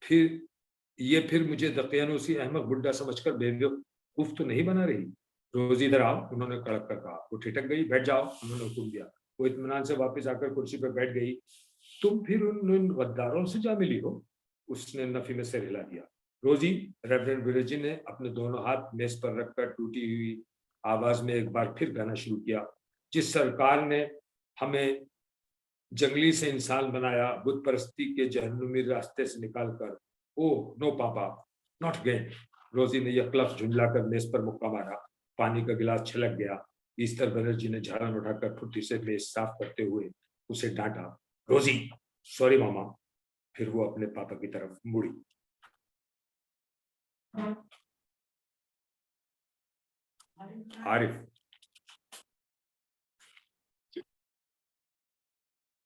फिर मुझे दकियानूसी अहमद बुड्ढा समझकर बेवकूफ तो नहीं बना रही। रोजी इधर आओ, उन्होंने कड़क कर कहा। वो ठिठक गई। बैठ जाओ, उन्होंने हुक्म दिया। वो इत्मीनान से वापस आकर कुर्सी पर बैठ गई। तुम फिर उन गद्दारों से जा मिली हो, उसने नफी में सिर हिला दिया। रोजी, रेवरेंड बनर्जी ने अपने दोनों हाथ मेज पर रखकर टूटी हुई आवाज में एक बार फिर गाना शुरू किया। जिस सरकार ने हमें जंगली से इंसान बनाया, बुत परस्ती के जहन्नुमी रास्ते से निकालकर। ओह नो पापा, नॉट अगेन। रोजी ने यह लफ्ज झुंझलाकर मेज पर मुक्का मारा। पानी का गिलास छलक गया। ईस्टर बनर्जी ने झाड़न उठाकर फुट्टी से मेज साफ करते हुए उसे डांटा। रोजी, सॉरी मामा। फिर वो अपने पापा की तरफ मुड़ी। आरिफ,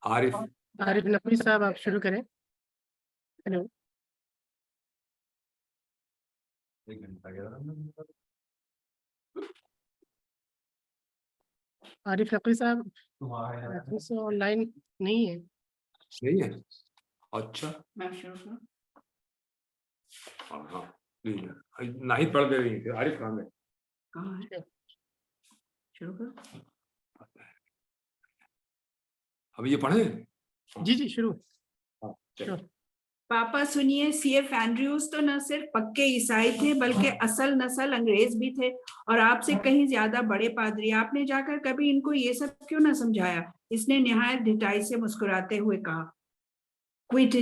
आरिफ, आरिफ नकवी साहब आप शुरू करें। हेलो, आरिफ नकवी साहब ऑनलाइन नहीं है। नहीं है? अच्छा, मैं शुरू करूं? हाँ हाँ, नहीं है। नहीं पढ़ दे रही थी। आरिफ कहाँ है? कहाँ है? शुरू करो। अब ये पढ़े? जी जी शुरू। हाँ, चलो। पापा सुनिए, सीएफ एंड्रयूज तो न सिर्फ पक्के ईसाई थे बल्कि असल नस्ल अंग्रेज भी थे और आपसे कहीं ज्यादा बड़े पादरी। आपने जाकर कभी इनको ये सब क्यों न समझाया? इसने निहायत ढिठाई से मुस्कुराते हुए कहा। Quit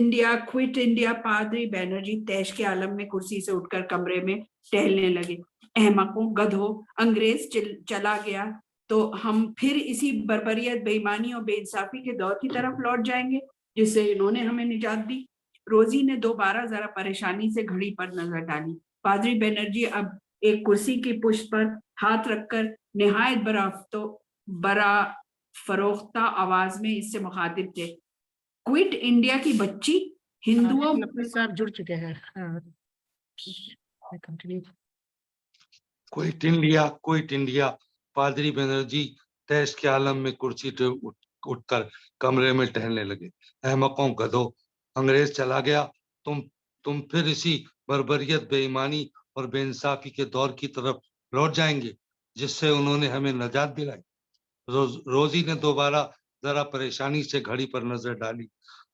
India. पादरी बैनर्जी तैश के आलम में कुर्सी से उठकर कमरे में टहलने लगे। अहमकों, गधों, अंग्रेज चला गया तो हम फिर इसी बर्बरियत, बेईमानी और बेइंसाफी के दौर की तरफ लौट जाएंगे जिससे इन्होंने हमें निजात दी। रोजी ने दोबारा जरा परेशानी से घड़ी पर नजर डाली। पादरी बनर्जी अब एक कुर्सी की पुष्ट पर हाथ रखकर निहायत बड़ा फरोख्ता आवाज में इससे मुखातिब थे। क्विट इंडिया की बच्ची हिंदुओं। आरिफ नकवी साहब जुड़ चुके हैं। हाँ, कंटिन्यू। Quit India. पादरी बनर्जी तैश के आलम में कुर्सी से उठकर कमरे में टहलने लगे। अहमकों, गधों, अंग्रेज चला गया तुम फिर इसी बर्बरियत, बेईमानी और बेइंसाफी के दौर की तरफ लौट जाएंगे जिससे उन्होंने हमें निजात दिलाई। रोजी ने दोबारा जरा परेशानी से घड़ी पर नजर डाली।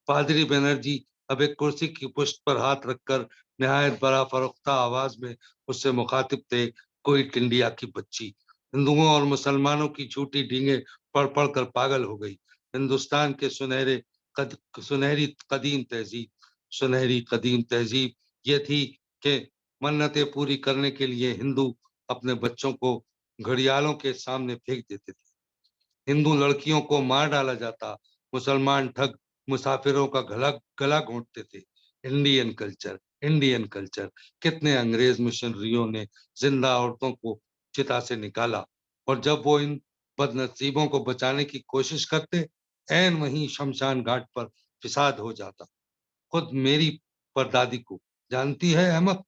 पादरी बनर्जी अब एक कुर्सी की पुष्ट पर हाथ रखकर निहायत बड़ा फरोख्ता आवाज में उससे मुखातिब थे। क्विट इंडिया की बच्ची हिंदुओं और मुसलमानों की झूठी डींगे पढ़ पढ़ कर पागल हो गई। हिंदुस्तान के सुनहरी कदीम तहजीब ये थी कि मन्नतें पूरी करने के लिए हिंदू अपने बच्चों को घड़ियालों के सामने फेंक देते थे। हिंदू लड़कियों को मार डाला जाता। मुसलमान ठग मुसाफिरों का गला घोंटते थे। Indian culture. कितने अंग्रेज मिशनरियों ने जिंदा औरतों को चिता से निकाला और जब वो इन बदनसीबों को बचाने की कोशिश करते, ऐन वहीं शमशान घाट पर फिसाद हो जाता। खुद मेरी परदादी को जानती है अहमद,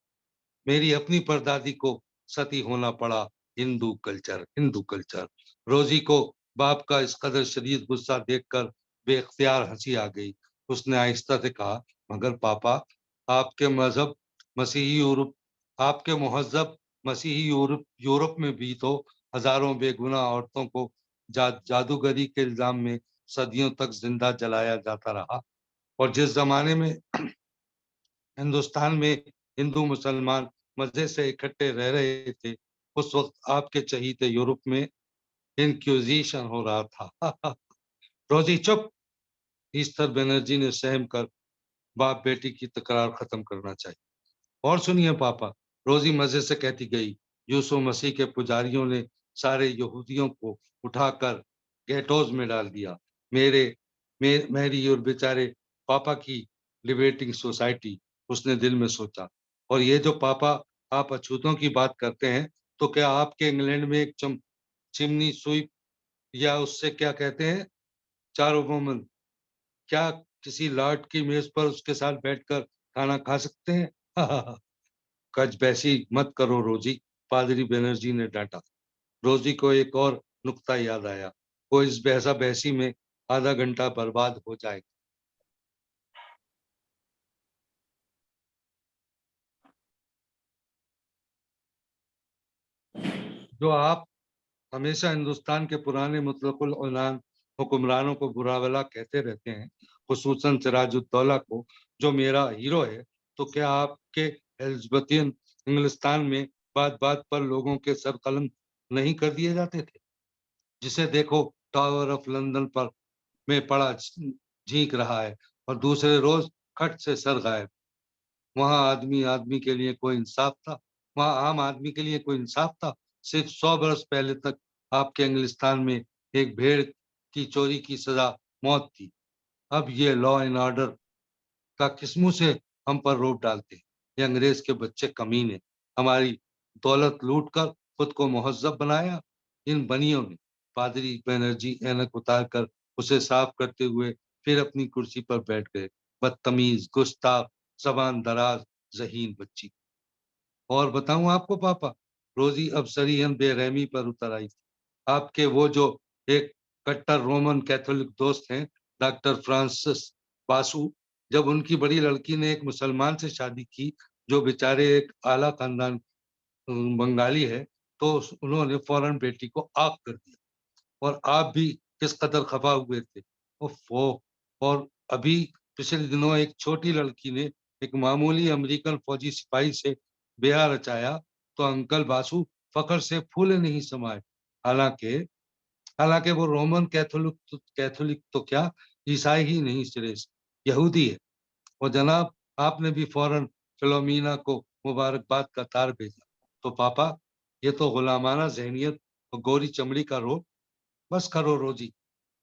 मेरी अपनी परदादी को सती होना पड़ा। हिंदू कल्चर। रोजी को बाप का इस कदर शदीद गुस्सा देखकर बेख्तियार हंसी आ गई। उसने आहिस्ता से कहा, मगर पापा, आपके मजहब मसीही यूरोप आपके महजब मसीही यूरोप में भी तो हजारों बेगुनाह औरतों को जादूगरी के इल्जाम में सदियों तक जिंदा जलाया जाता रहा। और जिस जमाने में हिंदुस्तान में हिंदू मुसलमान मजे से इकट्ठे रह रहे थे, उस वक्त आपके चहीते यूरोप में इंक्विजिशन हो रहा था। रोजी चुप। ईस्टर बनर्जी ने सहम कर बाप बेटी की तकरार खत्म करना चाहिए। और सुनिए पापा, रोजी मजे से कहती गई, यूसुफ मसीह के पुजारियों ने सारे यहूदियों को उठाकर गेटोज में डाल दिया। मेरी और बेचारे पापा की लिबरेटिंग सोसाइटी। उसने दिल में सोचा, और ये जो पापा आप अछूतों की बात करते हैं, तो क्या आपके इंग्लैंड में एक चिमनी स्वीप या उससे क्या कहते हैं, चार वुमन, क्या किसी लॉर्ड की मेज पर उसके साथ बैठकर खाना खा सकते हैं? कच बैसी मत करो रोजी, पादरी बनर्जी ने डांटा। रोजी को एक और नुक्ता याद आया, वो इस बहसा बहसी में आधा घंटा बर्बाद हो जाएगा। जो आप हमेशा हिंदुस्तान के पुराने मुतलकुल औलान हुक्मरानों को बुरा भला कहते रहते हैं, खुसूसन सिराजुद्दौला को, जो मेरा हीरो है, तो क्या आपके एलिज़ाबेथियन इंग्लिस्तान में बात बात पर लोगों के सर कलम नहीं कर दिए जाते थे? जिसे देखो टावर ऑफ लंदन पर में पड़ा झींक रहा है और दूसरे रोज खट से सर गायब। वहां आदमी आदमी के लिए कोई इंसाफ था, वहां आम आदमी के लिए कोई इंसाफ था। सिर्फ 100 बरस पहले तक आपके इंग्लिस्तान में एक भेड़ की चोरी की सजा मौत थी। अब ये लॉ एंड ऑर्डर का किस मुंह से हम पर रोप डालते हैं? ये अंग्रेज के बच्चे कमीने हमारी दौलत लूट कर खुद को मुहज्जब बनाया। इन बनियों ने। पादरी बनर्जी ऐनक उतार कर उसे साफ करते हुए फिर अपनी कुर्सी पर बैठ गए। बदतमीज, गुस्ताख, जबान दराज, जहीन बच्ची। और बताऊं आपको पापा, रोजी अब सरीहन बेरहमी पर उतर आई थी। आपके वो जो एक कट्टर रोमन कैथोलिक दोस्त हैं, डॉक्टर फ्रांसिस बासु, जब उनकी बड़ी लड़की ने एक मुसलमान से शादी की जो बेचारे एक आला खानदान बंगाली है, तो उन्होंने फौरन बेटी को आग कर दिया। और आप भी किस कदर खफा हुए थे। ओफो। और अभी पिछले दिनों एक छोटी लड़की ने एक मामूली अमेरिकन फौजी सिपाही से ब्याह रचाया तो अंकल बासु फखर से फूले नहीं समाये। हालांकि हालांकि वो रोमन कैथोलिक तो क्या, ईसाई ही नहीं सिरे से यहूदी है। और जनाब, आपने भी फौरन फिलोमिना को मुबारकबाद का तार भेजा। तो पापा, ये तो गुलामाना जहनियत और गोरी चमड़ी का रोग। बस करो रोजी,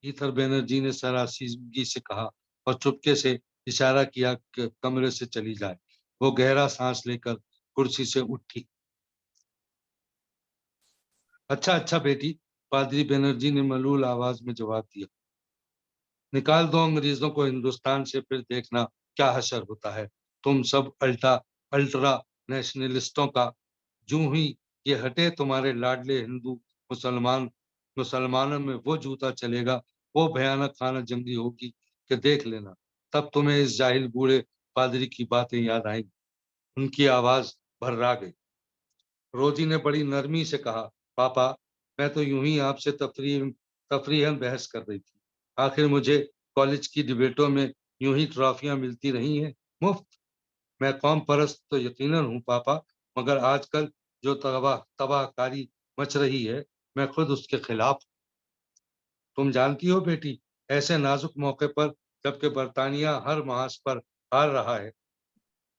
ईथर बैनर्जी ने सरासीगी से कहा और चुपके से इशारा किया कि कमरे से चली जाए। वो गहरा सांस लेकर कुर्सी से उठी। अच्छा अच्छा बेटी, पादरी बनर्जी ने मलूल आवाज में जवाब दिया। निकाल दो अंग्रेजों को हिंदुस्तान से, फिर देखना क्या हशर होता है। तुम सब अल्ट्रा नेशनलिस्टों का। जूं ही ये हटे, तुम्हारे लाडले हिंदू मुसलमानों में वो जूता चलेगा, वो भयानक खाना जंगी होगी कि देख लेना। तब तुम्हें इस जाहिल बूढ़े पादरी की बातें याद आएंगी। उनकी आवाज भर्रा गई। रोजी ने बड़ी नरमी से कहा, पापा, मैं तो यूं ही आपसे तफरीहन बहस कर रही थी। आखिर मुझे कॉलेज की डिबेटों में यूं ही ट्रॉफियां मिलती रही हैं मुफ्त। मैं कौम परस्त तो यकीनन हूँ पापा, मगर आजकल जो तबाहकारी मच रही है, मैं खुद उसके खिलाफ हूं। तुम जानती हो बेटी, ऐसे नाजुक मौके पर, जबकि बरतानिया हर महाज पर हार रहा है,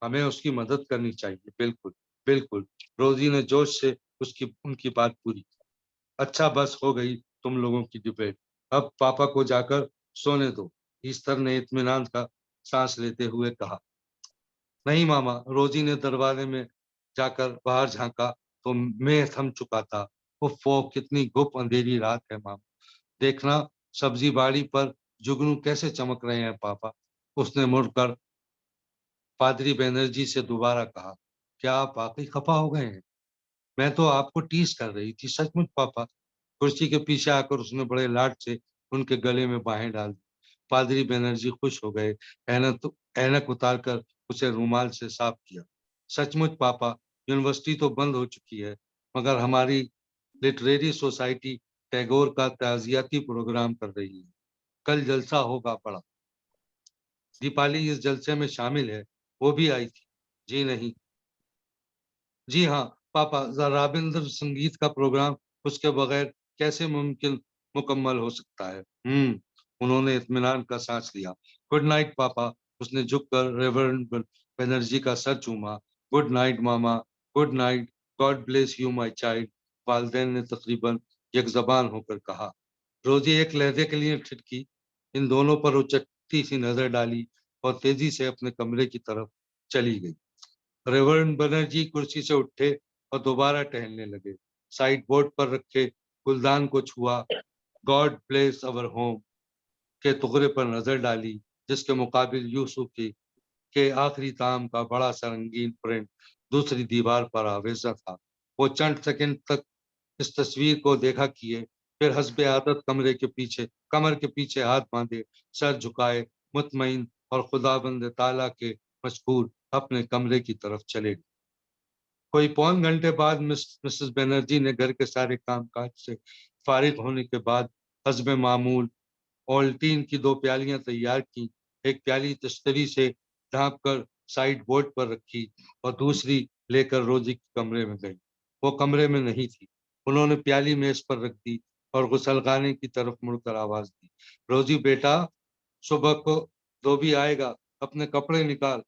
हमें उसकी मदद करनी चाहिए। बिल्कुल बिल्कुल। रोजी ने जोश से उसकी उनकी बात पूरी की। अच्छा, बस हो गई तुम लोगों की डिबेट। अब पापा को जाकर सोने दो। ईस्टर ने इत्मीनान का सांस लेते हुए कहा। नहीं मामा, रोजी ने दरवाजे में जाकर बाहर झांका तो मैं थम चुका था। वो कितनी गुप अंधेरी रात है मामा। देखना सब्जी बाड़ी पर जुगनू कैसे चमक रहे हैं पापा। उसने मुड़कर पादरी बनर्जी से दोबारा कहा, क्या आप वाकई खफा हो गए हैं? मैं तो आपको टीस कर रही थी, सचमुच पापा। कुर्सी के पीछे आकर उसने बड़े लाड से उनके गले में बाहें डाल दी। पादरी बनर्जी खुश हो गए। ऐनक उतार कर उसे रूमाल से साफ किया। सचमुच पापा, यूनिवर्सिटी तो बंद हो चुकी है, मगर हमारी लिटरेरी सोसाइटी टैगोर का ताजियाती प्रोग्राम कर रही है। कल जलसा होगा बड़ा। दीपाली इस जलसे में शामिल है, वो भी आई थी। जी नहीं, जी हाँ पापा, रविंद्र संगीत का प्रोग्राम उसके बगैर कैसे मुकम्मल हो सकता है। उन्होंने इत्मीनान का सांस लिया। गुड नाइट पापा। उसने झुककर रेवरेंड बनर्जी का सर चूमा। Good night mama. Good night. God bless you my child. वालिदैन ने तकरीबन यकजबान होकर कहा। रोजी एक लहजे के लिए ठिठकी, इन दोनों पर उचटती सी नजर डाली और तेजी से अपने कमरे की तरफ चली गई। रेवरेंड बनर्जी कुर्सी से उठे और दोबारा टहलने लगे। साइड बोर्ड पर रखे गुलदान को छुआ। गॉड ब्लेस अवर होम के टुकड़े पर नजर डाली, जिसके मुकाबिल यूसुफ की के आखिरी ताम का बड़ा सा रंगीन प्रिंट दूसरी दीवार पर आवेजा था। वो चंद सेकंड तक इस तस्वीर को देखा किए, फिर हस्बे आदत कमर के पीछे हाथ बांधे, सर झुकाए, मुतमईन और खुदाबंद ताला के मशहूर अपने कमरे की तरफ चले गए। कोई पौन घंटे बाद मिसेस बनर्जी ने घर के सारे कामकाज से फारिग होने के बाद हस्बे मामूल ओल्टीन की 2 प्यालियां तैयार की। एक प्याली तश्तरी से ढांप कर साइड बोर्ड पर रखी और दूसरी लेकर रोजी के कमरे में गई। वो कमरे में नहीं थी। उन्होंने प्याली मेज पर रख दी और गुसलखाने की तरफ मुड़कर आवाज दी, रोजी बेटा, सुबह को धोबी आएगा, अपने कपड़े निकाल।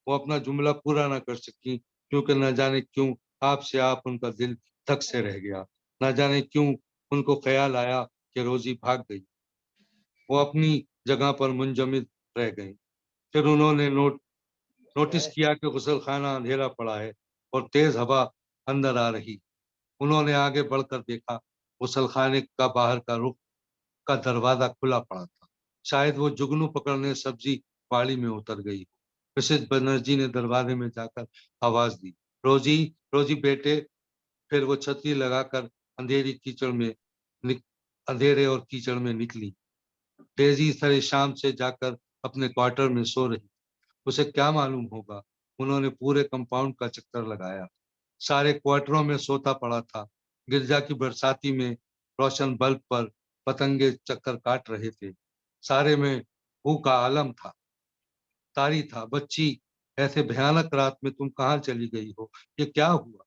वो अपना जुमला पूरा ना कर सकी, क्योंकि न जाने क्यों आपसे आप उनका दिल धक से रह गया। न जाने क्यों उनको ख्याल आया कि रोजी भाग गई। वो अपनी जगह पर मुंजमद रह गई। फिर उन्होंने नोटिस किया कि गुसलखाना अंधेरा पड़ा है और तेज हवा अंदर आ रही। उन्होंने आगे बढ़कर देखा, गुसलखाने का बाहर का रुख का दरवाजा खुला पड़ा था। शायद वो जुगनू पकड़ने सब्जी बाड़ी में उतर गई। मिसेज बनर्जी ने दरवाजे में जाकर आवाज दी, रोजी, रोजी बेटे। फिर वो छतरी लगाकर अंधेरी कीचड़ में अंधेरे और कीचड़ में निकली। डेजी सारी शाम से जाकर अपने क्वार्टर में सो रही। उसे क्या मालूम होगा, उन्होंने पूरे कंपाउंड का चक्कर लगाया, सारे क्वार्टरों में सोता पड़ा था। गिरजा की बरसाती में रोशन बल्ब पर पतंगे चक्कर काट रहे थे। सारे में हू का आलम था, तारी था। बच्ची, ऐसे भयानक रात में तुम कहाँ चली गई हो? ये क्या हुआ?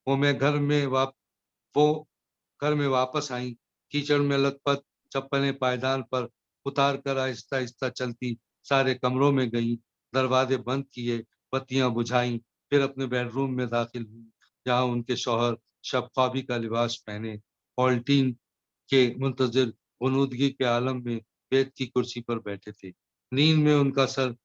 वो मैं घर में वाप वो घर में वापस आई। कीचड़ में लथपथ चप्पलें पायदान पर उतार कर आहिस्ता आहिस्ता चलती सारे कमरों में गई, दरवाजे बंद किए, बत्तियां बुझाई, फिर अपने बेडरूम में दाखिल हुई, जहां उनके शौहर शबख्वाबी का लिबास पहने पॉल्टीन के मुंतजिर बुनूदगी के आलम में बेत की कुर्सी पर बैठे थे। नींद में उनका सर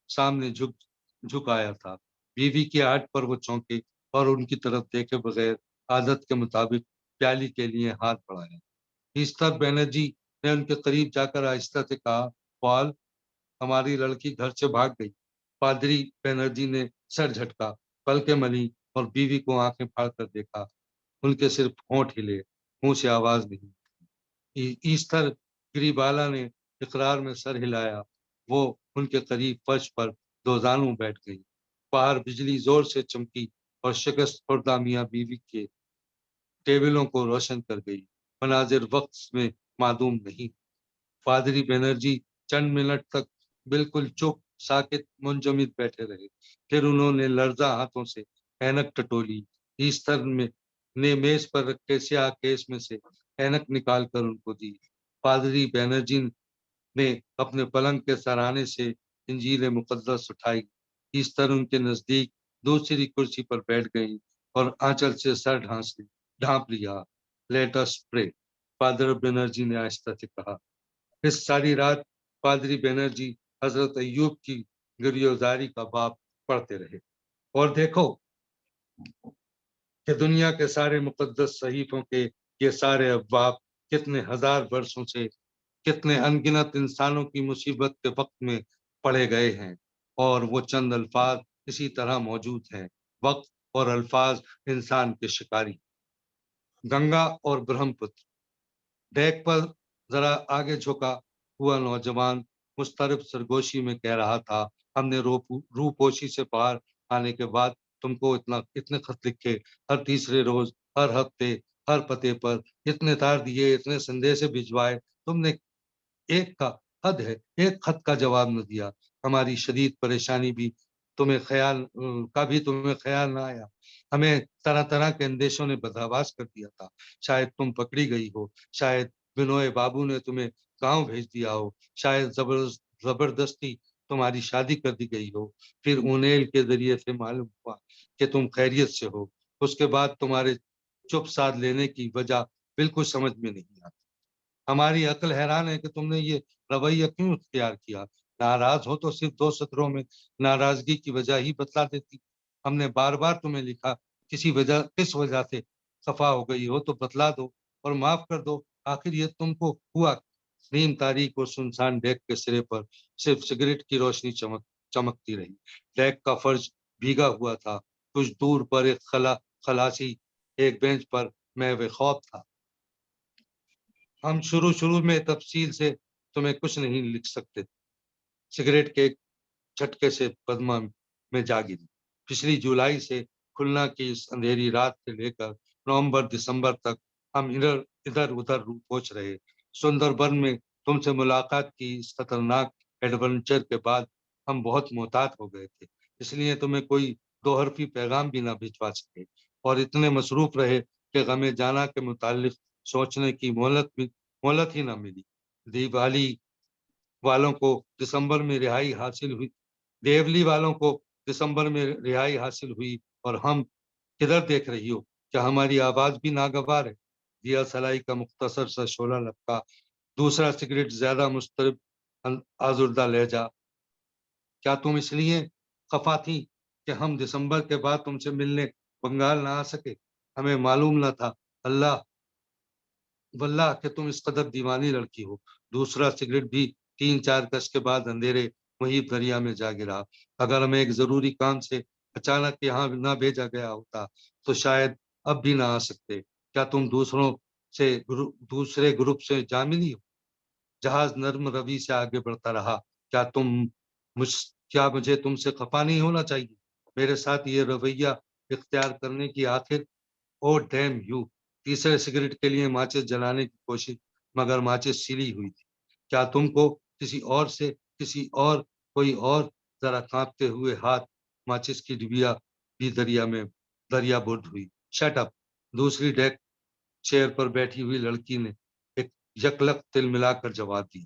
सामने झुक आया था। बीवी की आहट पर वो चौंके और उनकी तरफ देखे बगैर आदत के मुताबिक प्याली के लिए हाथ बढ़ाया। इस तरह बनर्जी ने उनके करीब जाकर आहिस्ता से कहा, पॉल, हमारी लड़की घर से भाग गई। पादरी बनर्जी ने सर झटका, पलके मली और बीवी को आंखें फाड़ कर देखा। उनके सिर्फ होंठ हिले, मुंह से आवाज नहीं। ईस्टर गिरीबाला ने इकरार में सर हिलाया। वो उनके करीब फर्श पर दो जानू बैठ गई। बाहर बिजली जोर से चमकी और शिकस्त खुर्दा मियां बीवी के टेबलों को रोशन कर गई। मनाजिर वक्त में मालूम नहीं। पादरी बनर्जी चंद मिनट तक बिल्कुल चुप, साकित, मुंजमद बैठे रहे। फिर उन्होंने लर्जा हाथों से ऐनक टटोली। ईस्टर में ने मेज पर रखे स्याह केस में से ऐनक निकाल कर उनको दी। पादरी बनर्जी ने अपने पलंग के सराहने से इंजील मुकद्दस उठाई। ईस्टर उनके नजदीक दूसरी कुर्सी पर बैठ गई और आंचल से सर ढांप लिया। Let us pray, father Banerjee ने आहिस्ता से कहा। इस सारी रात पादरी बनर्जी हजरत अय्यूब की गिरफ्तारी का बाप पढ़ते रहे। और देखो कि दुनिया के सारे मुकद्दस सहीफों के ये सारे अब्वाब कितने हजार वर्षों से कितने अनगिनत इंसानों की मुसीबत के वक्त में पढ़े गए हैं, और वो चंद अल्फाज इसी तरह मौजूद हैं। वक्त और अल्फाज इंसान के शिकारी। गंगा और ब्रह्मपुत्र। डेक पर जरा आगे झुका हुआ नौजवान मुस्तरब सरगोशी में कह रहा था, हमने रूपोशी से बाहर आने के बाद तुमको इतने खत लिखे, हर तीसरे रोज, हर हफ्ते, हर पते पर इतने तार दिए, इतने संदेश भिजवाए, तुमने एक का हद है, एक खत का जवाब न दिया। हमारी शदीद परेशानी भी तुम्हें ख्याल न आया। हमें तरह तरह के अंदेशों ने बदहवास कर दिया था। शायद तुम पकड़ी गई हो, शायद बिनोए बाबू ने तुम्हें गांव भेज दिया हो, शायद जबरदस्ती तुम्हारी शादी कर दी गई हो। फिर उनेल के जरिए से मालूम हुआ कि तुम खैरियत से हो। उसके बाद तुम्हारे चुप साध लेने की वजह बिल्कुल समझ में नहीं आती। हमारी अक्ल हैरान है कि तुमने ये रवैया क्यों इख्तियार किया। नाराज हो तो सिर्फ 2 सत्रों में नाराजगी की वजह ही बतला देती। हमने बार बार तुम्हें लिखा, किस वजह से खफा हो गई हो तो बतला दो और माफ कर दो। आखिर ये तुमको हुआ। नीम तारीख और सुनसान डेक के सिरे पर सिर्फ सिगरेट की रोशनी चमकती रही। डेक का फर्श भीगा हुआ था। कुछ दूर पर एक खलासी एक बेंच पर महवे खौफ था। हम शुरू में तफसील से तुम्हें कुछ नहीं लिख सकते। सिगरेट के झटके से पद्मा में जा गिरी। पिछली जुलाई से खुलना की इस अंधेरी रात से लेकर नवंबर दिसंबर तक हम इधर उधर पहुंच रहे। सुंदरबन में तुमसे मुलाकात की इस खतरनाक एडवेंचर के बाद हम बहुत मोहतात हो गए थे, इसलिए तुम्हें कोई दोहरफी पैगाम भी ना भिजवा सके और इतने मसरूफ रहे कि गमे जाना के मुतालिक सोचने की मोहलत ही ना मिली। दिवाली वालों को दिसंबर में रिहाई हासिल हुई देवली वालों को दिसंबर में रिहाई हासिल हुई और हम किधर देख रही हो? क्या हमारी आवाज भी नागवार है? दिया सलाई का मुख्तसर सा शोला लपका, दूसरा सिगरेट ज्यादा मुस्तरब आजुर्दा लहजा। क्या तुम इसलिए खफा थी कि हम दिसंबर के बाद तुमसे मिलने बंगाल ना आ सके? हमें मालूम न था अल्लाह वल्लाह कि तुम इस कदर दीवानी लड़की हो। दूसरा सिगरेट भी 3-4 कश के बाद अंधेरे वही दरिया में जा गिरा। अगर हमें एक जरूरी काम से अचानक यहाँ ना भेजा गया होता तो शायद अब भी ना आ सकते। क्या तुम दूसरे ग्रुप से जा मिली हो? जहाज नर्म रवि से आगे बढ़ता रहा। मुझ क्या मुझे तुमसे खफा नहीं होना चाहिए? मेरे साथ ये रवैया इख्तियार करने की आखिर ओ डैम यू। तीसरे सिगरेट के लिए माचिस जलाने की कोशिश, मगर माचिस सिली हुई थी। क्या तुमको किसी और कोई और जरा कांपते हुए हाथ माचिस की डिबिया भी दरिया बुर्द हुई। Shut up. दूसरी डेक चेयर पर बैठी हुई लड़की ने एक यकलक तिल मिलाकर जवाब दिया।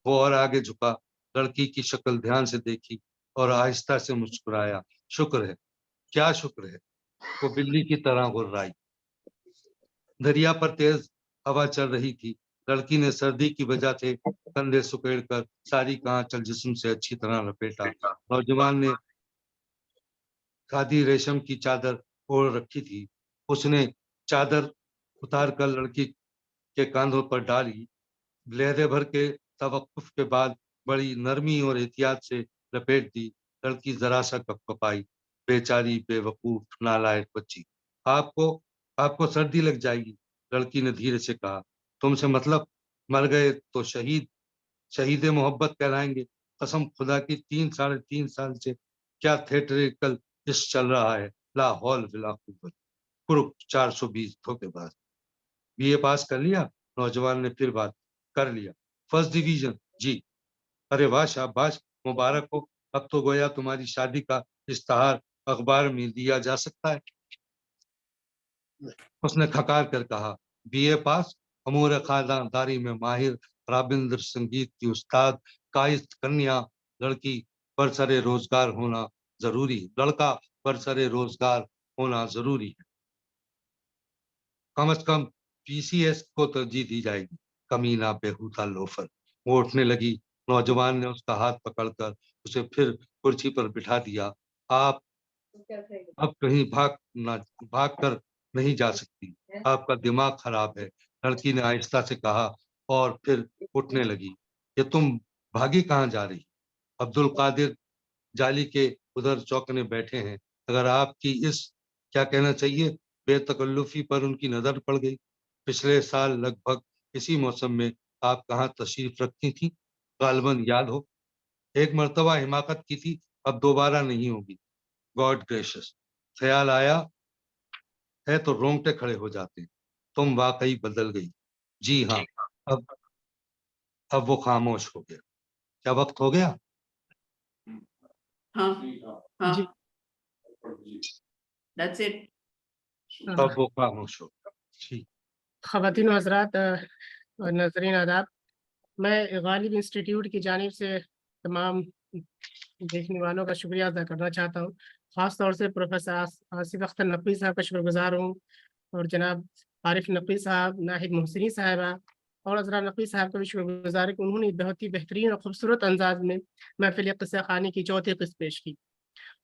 वो और आगे झुका, लड़की की शक्ल ध्यान से देखी और आहिस्ता से मुस्कुराया। शुक्र है, क्या शुक्र है। वो बिल्ली की तरह गुर्राई। दरिया पर तेज हवा चल रही थी। लड़की ने सर्दी की वजह से कंधे सुकेड़कर सारी का आंचल जिस्म से अच्छी तरह लपेटा। नौजवान ने खादी रेशम की चादर ओढ़ रखी थी। उसने चादर उतारकर लड़की के कांधों पर डाली। लहरे भर के तवक्कुफ के बाद बड़ी नरमी और एहतियात से लपेट दी। लड़की जरा सा कपकपाई। बेचारी बेवकूफ नालायक बच्ची। आपको आपको सर्दी लग जाएगी, लड़की ने धीरे से कहा। तुमसे मतलब? मर गए तो शहीद मोहब्बत कहलाएंगे। कसम खुदा की 3-3.5 साल से क्या थिएटरिकल इश्क चल रहा है। ला हौल वला कुव्वत। कुरुक 420 धोखेबाज। बीए पास कर लिया? नौजवान ने फिर बात कर लिया। फर्स्ट डिवीजन जी। अरे वाह, शाबाश, मुबारक हो। अब तो गोया तुम्हारी शादी का इश्तहार अखबार में दिया जा सकता है। उसने खकार कर कहा। बीए पास, अमूर खानदारी में माहिर, रविंद्र संगीत की उस्ताद, कायस्थ कन्या, लड़की बरसरे रोजगार होना जरूरी है। लड़का बरसरे रोजगार होना जरूरी है। कम से कम पीसीएस को तरजीह दी जाएगी। कमीना बेहुदा लोफर। वो उठने लगी। नौजवान ने उसका हाथ पकड़कर उसे फिर कुर्सी पर बिठा दिया। आप अब कहीं भाग कर नहीं जा सकती। आपका दिमाग खराब है, लड़की ने आहिस्ता से कहा और फिर उठने लगी। ये तुम भागी कहाँ जा रही? अब्दुल कादिर जाली के उधर चौकने बैठे हैं। अगर आपकी इस क्या कहना चाहिए बेतकल्लुफी पर उनकी नजर पड़ गई। पिछले साल लगभग इसी मौसम में आप कहाँ तशरीफ रखती थी? गालबन याद हो। एक मर्तबा हिमाकत की थी, अब दोबारा नहीं होगी। God gracious. ख्याल आया है तो रोंगटे खड़े हो जाते हैं। तुम वाकई बदल गई। जी हाँ। अब अब वो खामोश हो गया। क्या वक्त हो गया? हाँ हाँ, जी that's it. अब वो खामोश हो गया। ठीक। ख़वातीन व हज़रात और नाज़रीन आदाब, मैं गालिब इंस्टीट्यूट की जानिब से तमाम देखने वालों का शुक्रिया अदा करना चाहता हूँ। ख़ास तौर से प्रोफेसर आसिफ अख्तर नकवी साहब का शुक्रगुज़ार हूँ और जनाब आरिफ नकवी साहब, नाहिद मोहसिनी साहिबा और अज़रा नकवी साहब का भी शुक्रगुज़ार है कि उन्होंने बहुत ही बेहतरीन और खूबसूरत अंदाज में महफ़िल क़िस्सा ख़ानी की चौथी क़िस्त पेश की।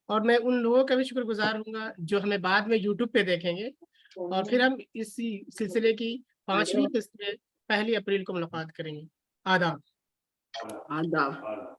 और मैं उन लोगों का भी शुक्रगुज़ार हूँगा जो हमें बाद में यूट्यूब पे देखेंगे और फिर हम इसी सिलसिले की 5वीं किस्त में 1 अप्रैल को मुलाकात करेंगे। आदाब। आदाब।